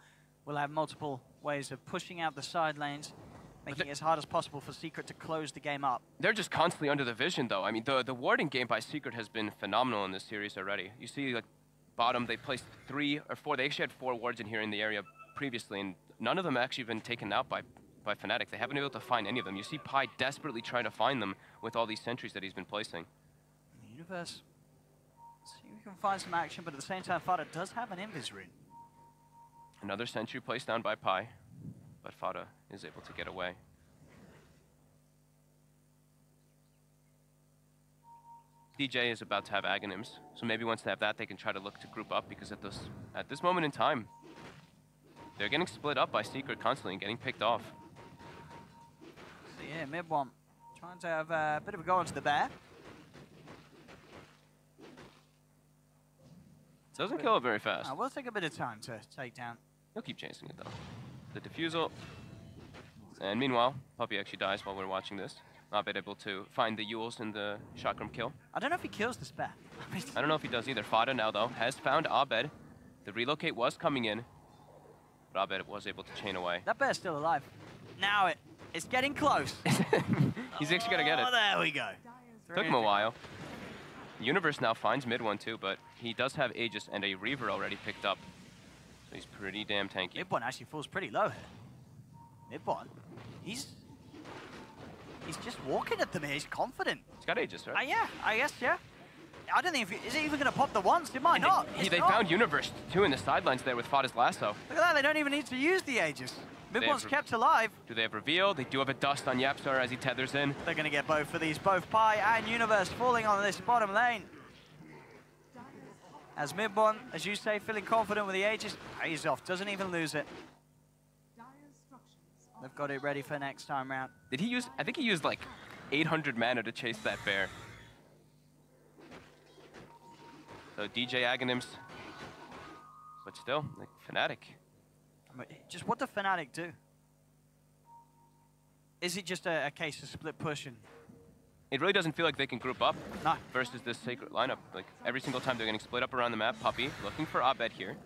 Will have multiple ways of pushing out the side lanes, making it as hard as possible for Secret to close the game up. They're just constantly under the vision, though. I mean, the warding game by Secret has been phenomenal in this series already. You see, like, bottom, they placed 3 or 4. They actually had 4 wards in here in the area previously, and none of them actually been taken out by Fnatic. They haven't been able to find any of them. You see Pi desperately trying to find them with all these sentries that he's been placing. The Universe, see if we can find some action, but at the same time, Fada does have an Invis rune. Another sentry placed down by Pi, but Fada is able to get away. DJ is about to have Aghanims, so maybe once they have that, they can try to look to group up, because at this moment in time, they're getting split up by Secret constantly and getting picked off. So yeah, mid one trying to have a bit of a go onto the bear. Doesn't kill it very fast. Will take a bit of time to take down. He'll keep chasing it though. The defusal. And meanwhile, Puppey actually dies while we're watching this. Not been able to find the Yules in the chakram kill. I don't know if he kills this bear. I don't know if he does either. Fada now though has found Abed. The relocate was coming in, but Abed was able to chain away. That bear's still alive. Now it's getting close. He's actually gonna get it. Oh, there we go. Took him a while. Universe now finds mid one too, but he does have Aegis and a Reaver already picked up. So he's pretty damn tanky. Mid one actually falls pretty low here. Mid one, he's just walking at them here. He's confident. He's got Aegis, right? Yeah, I guess, yeah. I don't think is it even going to pop the once? It might not. They found Universe too in the sidelines there with Fada's lasso. Look at that, they don't even need to use the Aegis. Mid one's kept alive. Do they have reveal? They do have a dust on Yapstar as he tethers in. They're going to get both of these, both Pi and Universe falling on this bottom lane. As mid one, as you say, feeling confident with the Aegis, he's off, doesn't even lose it. They've got it ready for next time round. Did he use, I think he used like 800 mana to chase that bear. So DJ Aghanims, but still, like Fnatic. I mean, just what do Fnatic do? Is it just a case of split push and... It really doesn't feel like they can group up no. versus this Sacred lineup. Like every single time they're getting split up around the map. Puppey looking for Abed here.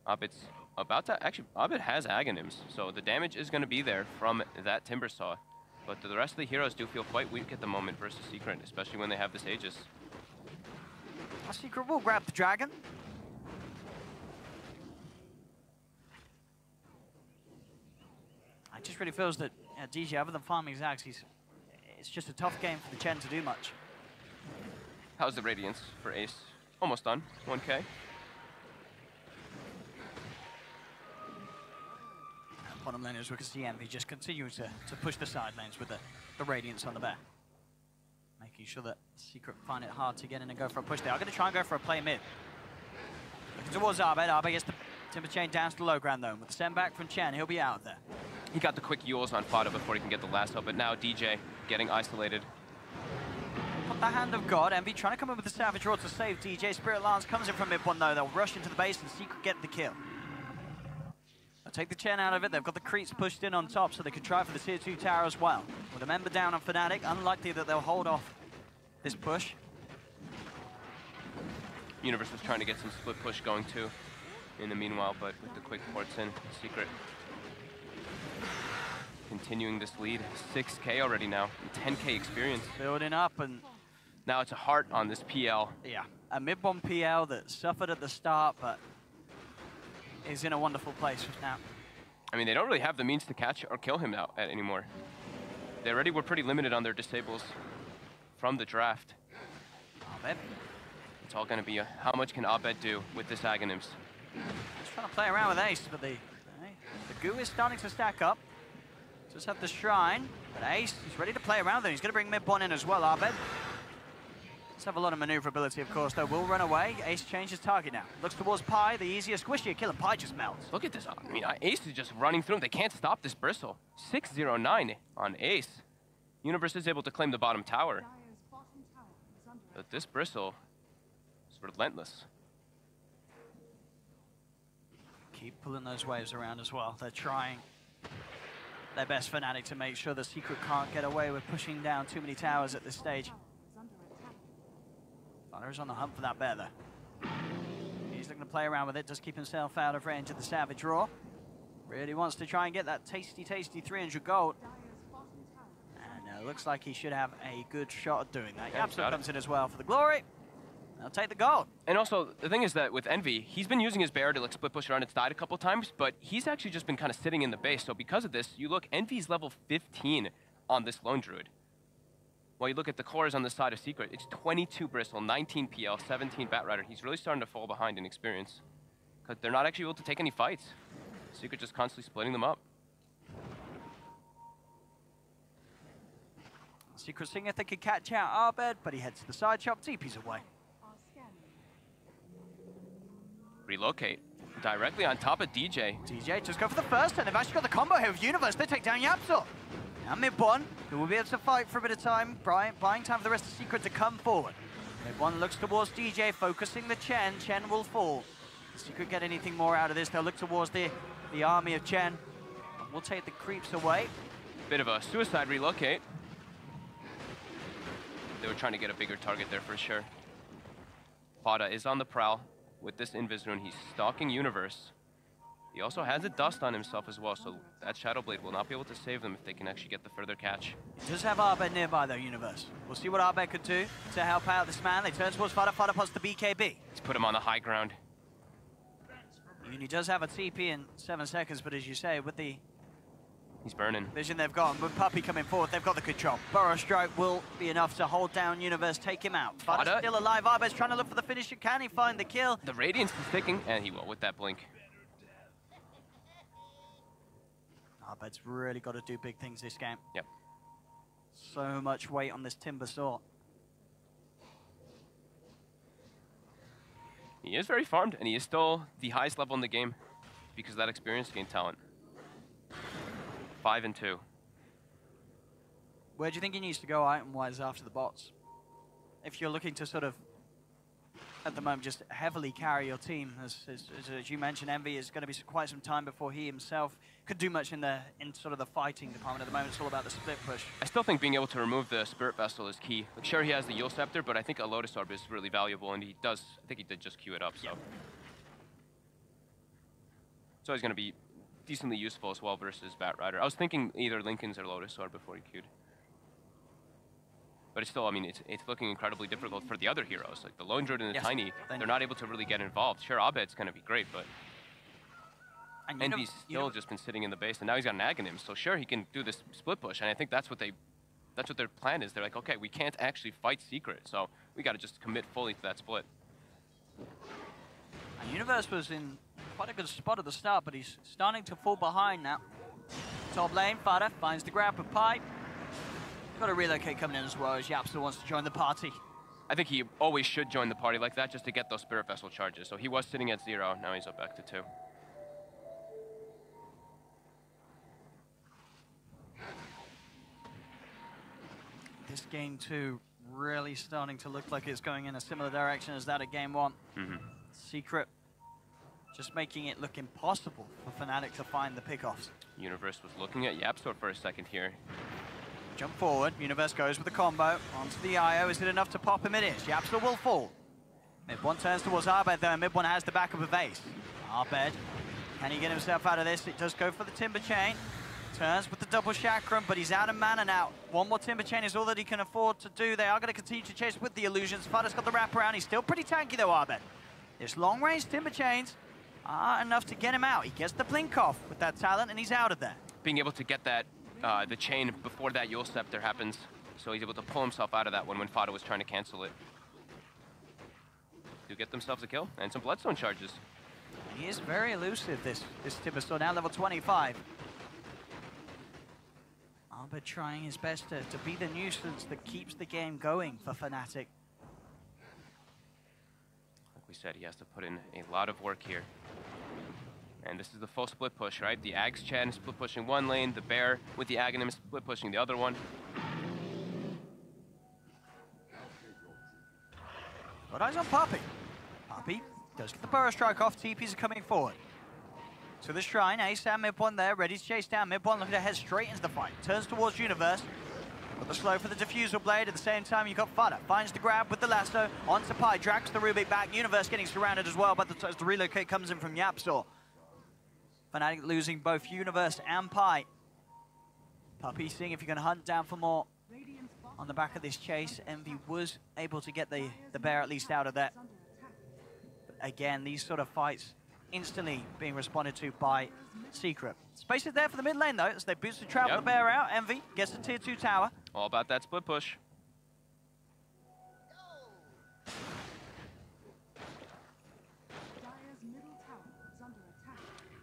Abed's about to, actually, Abed has Aghanims, so the damage is going to be there from that Timber Saw. But the rest of the heroes do feel quite weak at the moment versus Secret, especially when they have this Aegis. Secret will grab the dragon. It just really feels that DJ, other than farming Zags, it's just a tough game for the Chen to do much. How's the Radiance for Ace? Almost done. 1K. Bottom laners, we can see Envy just continuing to push the side lanes with the Radiance on the back. Making sure that Secret find it hard to get in and go for a push. They are going to try and go for a play mid. Looking towards Arbed. Arbed gets the Timber Chain down to the low ground though. With the send back from Chen, he'll be out of there. He got the quick Yules on Fada before he can get the lasso, but now DJ getting isolated. Put the Hand of God. Envy trying to come in with the Savage Roar to save DJ. Spirit Lance comes in from mid one though. They'll rush into the base and Secret get the kill. They'll take the Chen out of it. They've got the creeps pushed in on top so they can try for the tier 2 tower as well. With a member down on Fnatic, unlikely that they'll hold off this push. Universe was trying to get some split push going too in the meanwhile, but with the quick ports in, Secret continuing this lead. 6K already now, and 10K experience. Building up, and now it's a heart on this PL. Yeah, a mid-bomb PL that suffered at the start, but is in a wonderful place now. I mean, they don't really have the means to catch or kill him now anymore. They already were pretty limited on their disables from the draft. Abed. It's all going to be how much can Abed do with this Aghanims. Just trying to play around with Ace, but the goo is starting to stack up. Just have the Shrine, but Ace, he's ready to play around there. He's going to bring mid-bon in as well, Abed. Let's have a lot of maneuverability, of course, though. Will run away. Ace changes target now. Looks towards Pi, the easiest squishy kill, and Pi just melts. Look at this. I mean, Ace is just running through him. They can't stop this Bristle. 609 on Ace. Universe is able to claim the bottom tower. But this Bristle is relentless. Keep pulling those waves around as well. They're trying their best, Fnatic, to make sure the Secret can't get away with pushing down too many towers at this stage. Thunder is on the hunt for that bear though. He's looking to play around with it, just keep himself out of range of the Savage Roar. Really wants to try and get that tasty 300 gold. And looks like he should have a good shot at doing that. Yapso comes in as well for the glory. They'll take the gold. And also, the thing is that with Envy, he's been using his bear to like split push around its side a couple times, but he's actually just been kind of sitting in the base. So because of this, you look, Envy's level 15 on this Lone Druid. While you look at the cores on the side of Secret, it's 22 Bristle, 19 PL, 17 Batrider. He's really starting to fall behind in experience because they're not actually able to take any fights. Secret just constantly splitting them up. Secret seeing if they could catch out Arbed, but he heads to the side shop, TP's away. Relocate directly on top of DJ. DJ just go for the first, and they've actually got the combo here with Universe. They take down Yapso. Now mid-one, who will be able to fight for a bit of time, buying time for the rest of Secret to come forward. Mid-one looks towards DJ, focusing the Chen. Chen will fall. If Secret get anything more out of this, they'll look towards the army of Chen. We'll take the creeps away. Bit of a suicide relocate. They were trying to get a bigger target there for sure. Fada is on the prowl with this Invis rune. He's stalking Universe. He also has a dust on himself as well, so that Shadow Blade will not be able to save them if they can actually get the further catch. He does have Arbed nearby though, Universe. We'll see what Arbed could do to help out this man. They turn towards Fada. Fada puts the BKB. He's put him on the high ground. Uni does have a TP in 7 seconds, but as you say, with the he's burning. Vision they've got, with Puppey coming forward, they've got the control. Burrow Strike will be enough to hold down Universe, take him out. Fada's still alive. Arbed's trying to look for the finisher. Can he find the kill? The Radiance is sticking, and he will with that blink. Arbed's really got to do big things this game. Yep. So much weight on this Timber Saw. He is very farmed, and he is still the highest level in the game because of that experience gain talent. 5 and 2. Where do you think he needs to go item-wise after the bots? If you're looking to sort of, at the moment, just heavily carry your team, as you mentioned, Envy is going to be quite some time before he himself could do much in sort of the fighting department. At the moment, it's all about the split push. I still think being able to remove the Spirit Vessel is key. Like, sure, he has the Yule Scepter, but I think a Lotus Orb is really valuable, and he does. I think he did just queue it up. So, so he's going to be decently useful as well versus Batrider. I was thinking either Lincoln's or Lotus Orb before he queued. But it's still, I mean, it's looking incredibly difficult for the other heroes. Like the Lone Druid and the Tiny, they're not able to really get involved. Sure, Abed's going to be great, but Envy's still just been sitting in the base, and now he's got an Aghanim. So sure, he can do this split push, and I think that's what their plan is. They're like, okay, we can't actually fight Secret, so we got to just commit fully to that split. And Universe was in quite a good spot at the start, but he's starting to fall behind now. Top lane, Fada finds the grab of Pipe. Got a relocate coming in as well as Yapster wants to join the party. I think he always should join the party like that just to get those Spirit Vessel charges. So he was sitting at 0, now he's up back to 2. This game 2 really starting to look like it's going in a similar direction as that of game 1. Secret just making it look impossible for Fnatic to find the pickoffs. Universe was looking at Yapster for a second here. Jump forward, Universe goes with the combo, onto the IO, is it enough to pop him? It is, Yapster will fall. Mid one turns towards Arbed though, and Mid one has the backup of Ace. Arbed, can he get himself out of this? It does go for the Timber Chain. Turns with the double chakram, but he's out of mana now. One more Timber Chain is all that he can afford to do. They are going to continue to chase with the illusions. Fada's got the wraparound, he's still pretty tanky though, Arbed. This long range Timber Chains are enough to get him out. He gets the blink off with that talent and he's out of there. Being able to get that the chain before that Yule Scepter happens, so he's able to pull himself out of that one when Fada was trying to cancel it. Do get themselves a kill and some Bloodstone charges. He is very elusive, this Timberstone, now level 25. Arbed trying his best to be the nuisance that keeps the game going for Fnatic. Like we said, he has to put in a lot of work here. And this is the full split push, right? The Ags Chen split pushing one lane, the Bear with the Aghanim split pushing the other one. Got eyes on Puppey. Puppey does get the Burrow Strike off, TPs are coming forward. To the Shrine, Ace and Mid one there, ready to chase down Mid one, looking to head straight into the fight. Turns towards Universe. Got the slow for the Diffusal Blade, at the same time you've got Fada. Finds the grab with the lasso, onto Pi, drags the Rubik back. Universe getting surrounded as well, but the relocate comes in from Yapster. Fnatic losing both Universe and Pi. Puppey seeing if he can hunt down for more on the back of this chase. Envy was able to get the Bear at least out of there. But again, these sort of fights instantly being responded to by Secret. Space is there for the mid lane though, as they boost the travel the Bear out. Envy gets the tier 2 tower. All about that split push.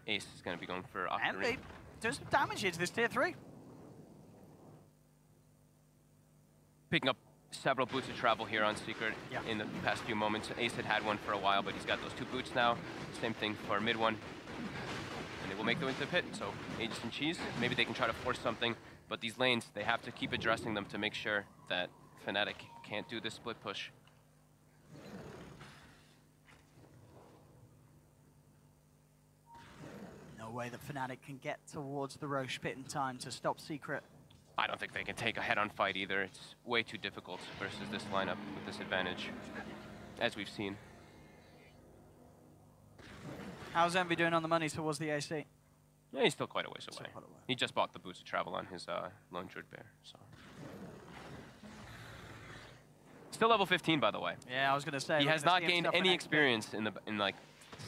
Ace is going to be going for Octarine. Envy does some damage here to this tier 3. Picking up several boots of travel here on Secret in the past few moments. Ace had one for a while, but he's got those 2 boots now. Same thing for Mid one. And they will make their way into the pit. So Aegis and Cheese, maybe they can try to force something, but these lanes, they have to keep addressing them to make sure that Fnatic can't do this split push. No way that Fnatic can get towards the Roche pit in time to stop Secret. I don't think they can take a head-on fight either. It's way too difficult versus this lineup with this advantage, as we've seen. How's Envy doing on the money towards the AC? Yeah, he's still quite a ways away. He just bought the boots of travel on his Lone Druid Bear, so. Still level 15, by the way. Yeah, I was gonna say. He has not gained any experience in like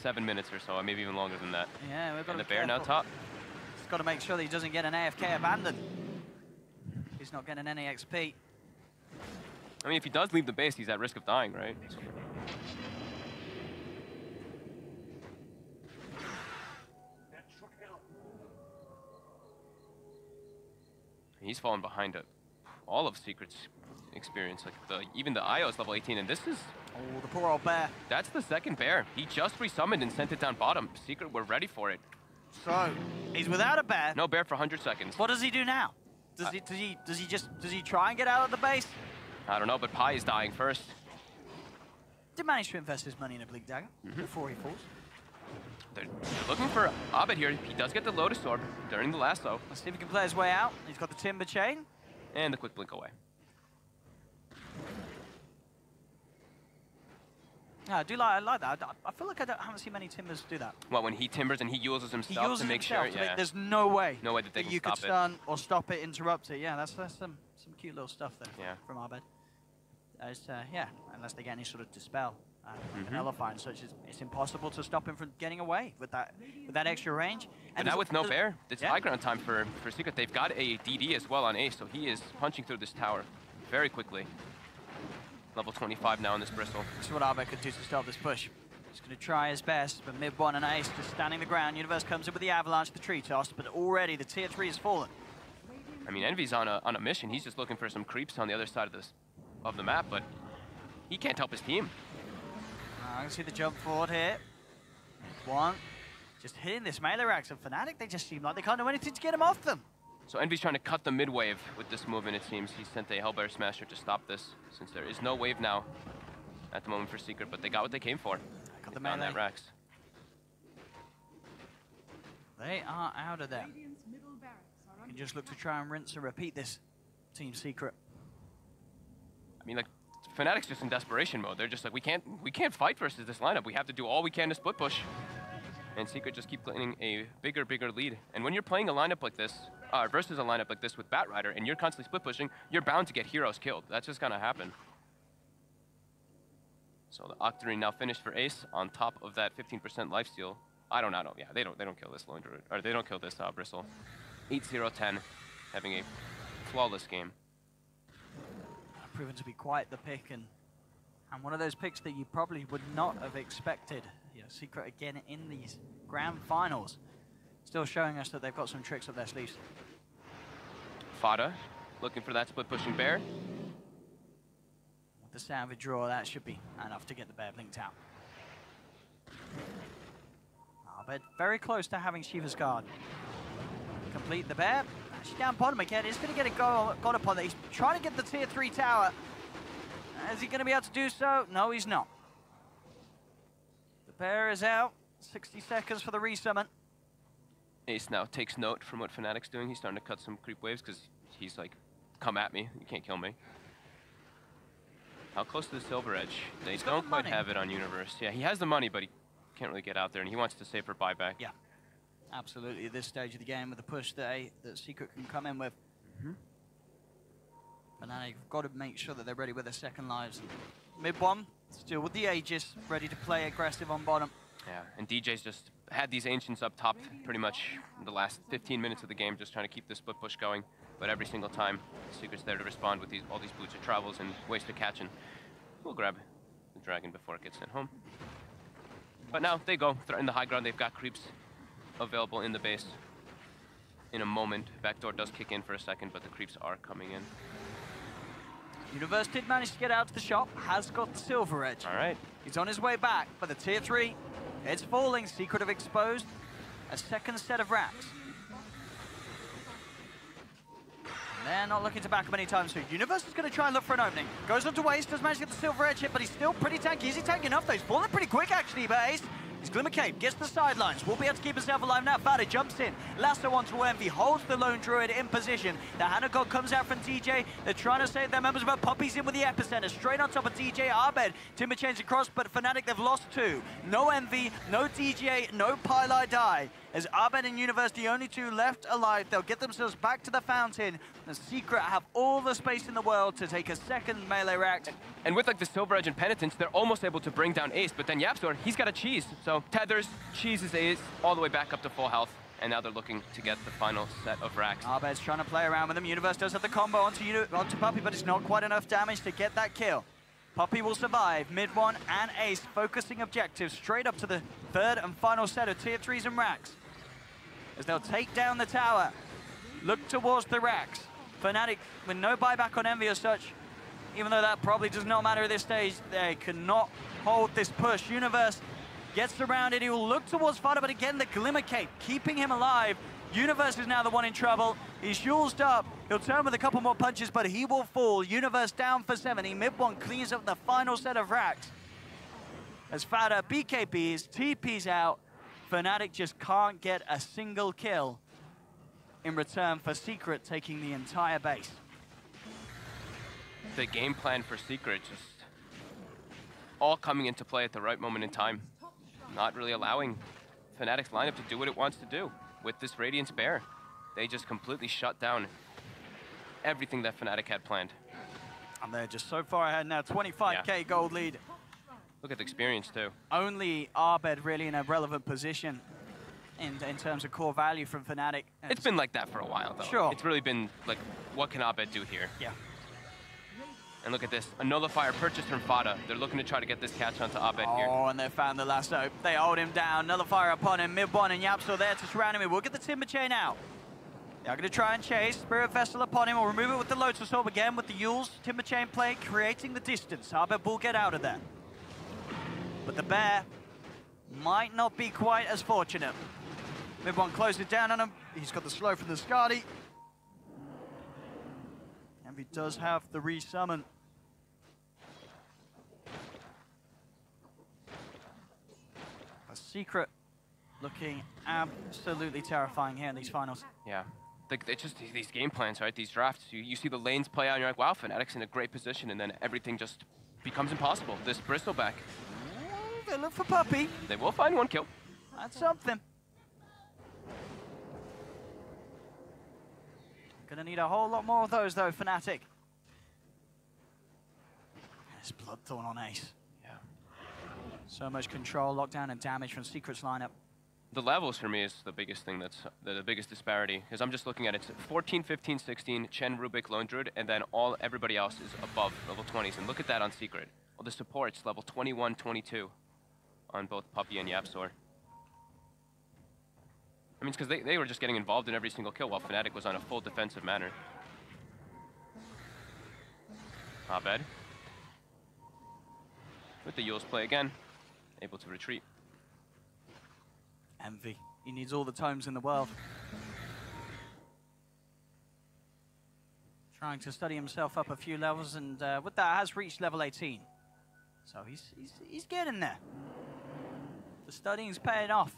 7 minutes or so, or maybe even longer than that. Yeah, we've got and the Bear now top. He's got to make sure that he doesn't get an AFK abandon. He's not getting any XP. I mean, if he does leave the base, he's at risk of dying, right? So. He's fallen behind all of Secret's experience. Like even the IO's level 18, and this is... Oh, the poor old Bear. That's the second Bear. He just resummoned and sent it down bottom. Secret were ready for it. So, he's without a Bear. No Bear for 100 seconds. What does he do now? Does he try and get out of the base? I don't know, but Pi is dying first. Did manage to invest his money in a Blink Dagger before he falls. They're looking for Abed here. He does get the Lotus Orb during the lasso. Let's see if he can play his way out. He's got the Timber Chain. And the quick blink away. Yeah, I like that. I feel like I haven't seen many Timbers do that. Well, when he timbers and he uses himself to make sure, yeah. There's no way. No way that they can you stop could stun or stop it, interrupt it. Yeah, that's some cute little stuff there from Arbed. Yeah, unless they get any sort of dispel. An Nullify and such, it's impossible to stop him from getting away with that extra range. And now with no Bear, it's high ground time for Secret. They've got a DD as well on Ace, so he is punching through this tower very quickly. Level 25 now on this Bristle. This is what Arbet could do to stop this push. He's going to try his best, but mid-1 and Ace just standing the ground. Universe comes in with the Avalanche, the tree toss, but already the tier 3 has fallen. I mean, Envy's on a mission. He's just looking for some creeps on the other side of the map, but he can't help his team. I can see the jump forward here. One, just hitting this melee racks, and Fnatic, they just seem like they can't do anything to get him off them. So Envy's trying to cut the mid wave with this movement, it seems. He sent a Hellbear Smasher to stop this, since there is no wave now at the moment for Secret, but they got what they came for. Got the melee. That Rax. They are out of there. You can just look to try and rinse and repeat this Team Secret. I mean, like, Fnatic's just in desperation mode. They're just like, we can't fight versus this lineup. We have to do all we can to split push. And Secret just keep getting a bigger lead. And when you're playing a lineup like this, versus a lineup like this with Batrider, and you're constantly split pushing, you're bound to get heroes killed. That's just gonna happen. So the Octarine now finished for Ace on top of that 15% lifesteal. I don't know. Yeah, they don't kill this Lone Druid, or they don't kill this Bristle. 8-0-10, having a flawless game. Proven to be quite the pick, and one of those picks that you probably would not have expected. You know, Secret again in these grand finals, still showing us that they've got some tricks up their sleeves. Fada looking for that split pushing bear. With the Savage draw, that should be enough to get the bear blinked out. But very close to having Shiva's guard. Complete the bear. Actually down bottom again. He's going to get a goal upon that. He's trying to get the tier 3 tower. Is he going to be able to do so? No, he's not. The bear is out. 60 seconds for the resummon. Ace now takes note from what Fnatic's doing. He's starting to cut some creep waves because he's like, come at me. You can't kill me. How close to the Silver Edge? They don't quite have it on Universe. Yeah, he has the money, but he can't really get out there, and he wants to save for buyback. Yeah, absolutely. At this stage of the game, with the push that Secret can come in with. But now you've got to make sure that they're ready with their second lives. Mid-1, still with the Aegis, ready to play aggressive on bottom. Yeah, and DJ's just had these Ancients up top pretty much the last 15 minutes of the game, just trying to keep the split push going. But every single time, Secret's there to respond with all these boots of travels and ways to catch, and we'll grab the dragon before it gets sent home. But now they go. They're in the high ground. They've got creeps available in the base. In a moment, backdoor does kick in for a second, but the creeps are coming in. Universe did manage to get out to the shop, has got the Silver Edge. All right. He's on his way back, but the tier 3, it's falling. Secret have exposed a second set of racks. They're not looking to back up anytime soon. Universe is going to try and look for an opening. Goes on to Waste, does manage to get the Silver Edge hit, but he's still pretty tanky. Is he tanky enough though? He's falling pretty quick actually, but Ace, his Glimmer Cape gets the sidelines. Will be able to keep himself alive now. Fada jumps in. Lasso onto Envy, holds the Lone Druid in position. The Hannah God comes out from DJ. They're trying to save their members, but Poppy's in with the epicenter. Straight on top of DJ. Arbed, Timber chains across, but Fnatic, they've lost 2. No Envy, no DJ, no Pylai die. As Arbed and Universe, the only 2 left alive, they'll get themselves back to the fountain. The Secret have all the space in the world to take a second melee rack. And with like the Silver Edge and Penitence, they're almost able to bring down Ace, but then Yapstor, he's got a cheese. So tethers, cheeses Ace, all the way back up to full health. And now they're looking to get the final set of racks. Arbed's trying to play around with them. Universe does have the combo onto Puppy, but it's not quite enough damage to get that kill. Puppy will survive. Mid-1 and Ace focusing objectives straight up to the third and final set of tier 3s and racks. As they'll take down the tower, look towards the racks. Fnatic, with no buyback on Envy as such, even though that probably does not matter at this stage, they cannot hold this push. Universe gets surrounded, he will look towards Fada, but again, the Glimmer Cape keeping him alive. Universe is now the one in trouble. He's shulzed up, he'll turn with a couple more punches, but he will fall. Universe down for 70. Mid-1 cleans up the final set of racks. As Fada BKBs, TP's out. Fnatic just can't get a single kill in return for Secret taking the entire base. The game plan for Secret just all coming into play at the right moment in time. Not really allowing Fnatic's lineup to do what it wants to do with this Radiance Bear. They just completely shut down everything that Fnatic had planned. And they're just so far ahead now, 25k gold lead. Look at the experience too. Only Arbed really in a relevant position in terms of core value from Fnatic. It's been like that for a while though. Sure. It's really been like, what can Arbed do here? Yeah. And look at this, a nullifier purchased from Fada. They're looking to try to get this catch onto Abed here. Oh, and they found the lasso. They hold him down. Nullifier upon him. Mid-1 and Yapsor there to surround him. We'll get the Timber Chain out. They're going to try and chase. Spirit Vessel upon him. We'll remove it with the Lotus Orb again with the Yules. Timber Chain play, creating the distance. Abed will get out of there. But the Bear might not be quite as fortunate. Mid-1 closes down on him. He's got the slow from the Skadi. And he does have the resummon. A Secret looking absolutely terrifying here in these finals. Yeah. It's just these game plans, right? These drafts. You see the lanes play out and you're like, wow, Fnatic's in a great position, and then everything just becomes impossible. This Bristleback. They look for Puppey. They will find one kill. That's something. Gonna need a whole lot more of those though, Fnatic. There's Bloodthorn on Ace. Yeah. So much control, lockdown, and damage from Secret's lineup. The levels for me is the biggest thing that's the biggest disparity, because I'm just looking at it. 14, 15, 16, Chen, Rubik, Lone Druid, and then everybody else is above level 20s. And look at that on Secret. All the supports level 21, 22 on both Puppey and Yapsor. I mean, it's because they were just getting involved in every single kill while Fnatic was on a full defensive manner. Abed. With the Yules play again. Able to retreat. Envy. He needs all the tomes in the world. Trying to study himself up a few levels, and with that has reached level 18. So he's getting there. The studying's paying off.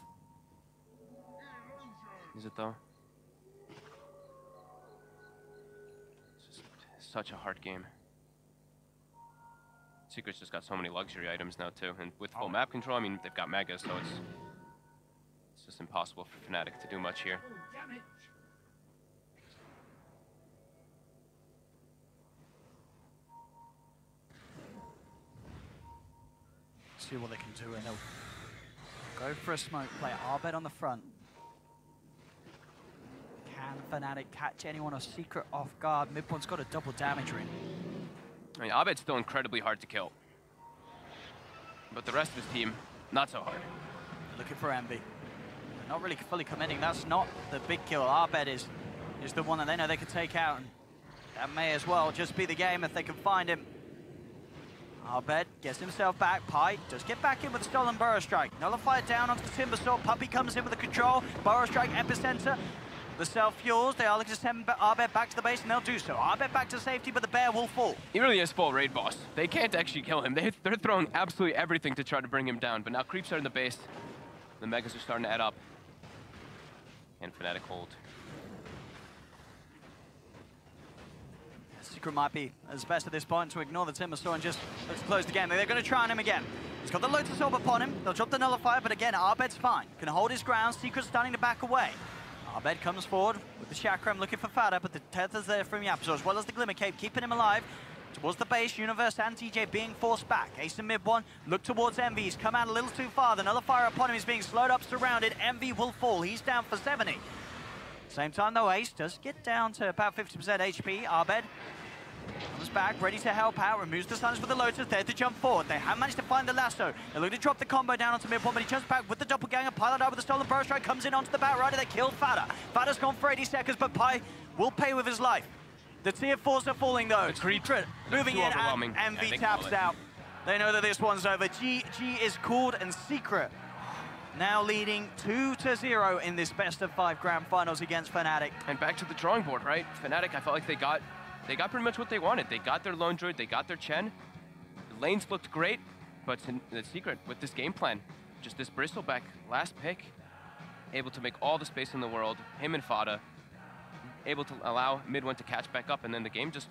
Is it though? It's just such a hard game. Secret's just got so many luxury items now too, and with full map control, I mean they've got Mega, so it's just impossible for Fnatic to do much here. See what they can do, and they'll go for a smoke play. Abed on the front. Can Fnatic catch anyone or Secret off guard? Mid-1's got a double damage ring. I mean, Abed's still incredibly hard to kill. But the rest of his team, not so hard. They're looking for Envy. They're not really fully committing. That's not the big kill. Abed is the one that they know they can take out. And that may as well just be the game if they can find him. Abed gets himself back. Pi does get back in with a stolen Burrow Strike. Nullified down onto the Timber Saw. Puppey comes in with the control. Burrow Strike epicenter. The self-fuels, they are looking to send Abed back to the base, and they'll do so. Abed back to safety, but the Bear will fall. He really is full raid boss. They can't actually kill him. They're throwing absolutely everything to try to bring him down, but now creeps are in the base. The Megas are starting to add up. And Fnatic hold. Secret might be as best at this point to ignore the Timber Saw and just let's close the game. They're going to try on him again. He's got the Lotus Orb upon him. They'll drop the Nullifier, but again, Abed's fine. Can hold his ground. Secret's starting to back away. Abed comes forward with the Chakram looking for Fada, but the tether's there from Yapsor, as well as the Glimmer Cape, keeping him alive. Towards the base, Universe and TJ being forced back. Ace in mid-1, look towards Envy. He's come out a little too far. The Nullifier upon him is being slowed up, surrounded. Envy will fall. He's down for 70. Same time, though, Ace does get down to about 50% HP. Abed comes back, ready to help out, removes the stunners with the Lotus, there to jump forward. They have managed to find the lasso. They look to drop the combo down onto mid-1, but he jumps back with the doppelganger. Pilot out with the stolen Burrow Strike, comes in onto the Batrider. They killed Fada. Fada's gone for 80 seconds, but Pi will pay with his life. The tier 4s are falling though. Secret moving in, and Envy taps out. They know that this one's over. GG is called, and Secret now leading 2-0 in this best of 5 grand finals against Fnatic. And back to the drawing board, right? Fnatic, I felt like they got pretty much what they wanted. They got their Lone Druid, they got their Chen. The lanes looked great, but the Secret with this game plan, just this Bristleback last pick, able to make all the space in the world, him and Fada, able to allow mid-1 to catch back up, and then the game just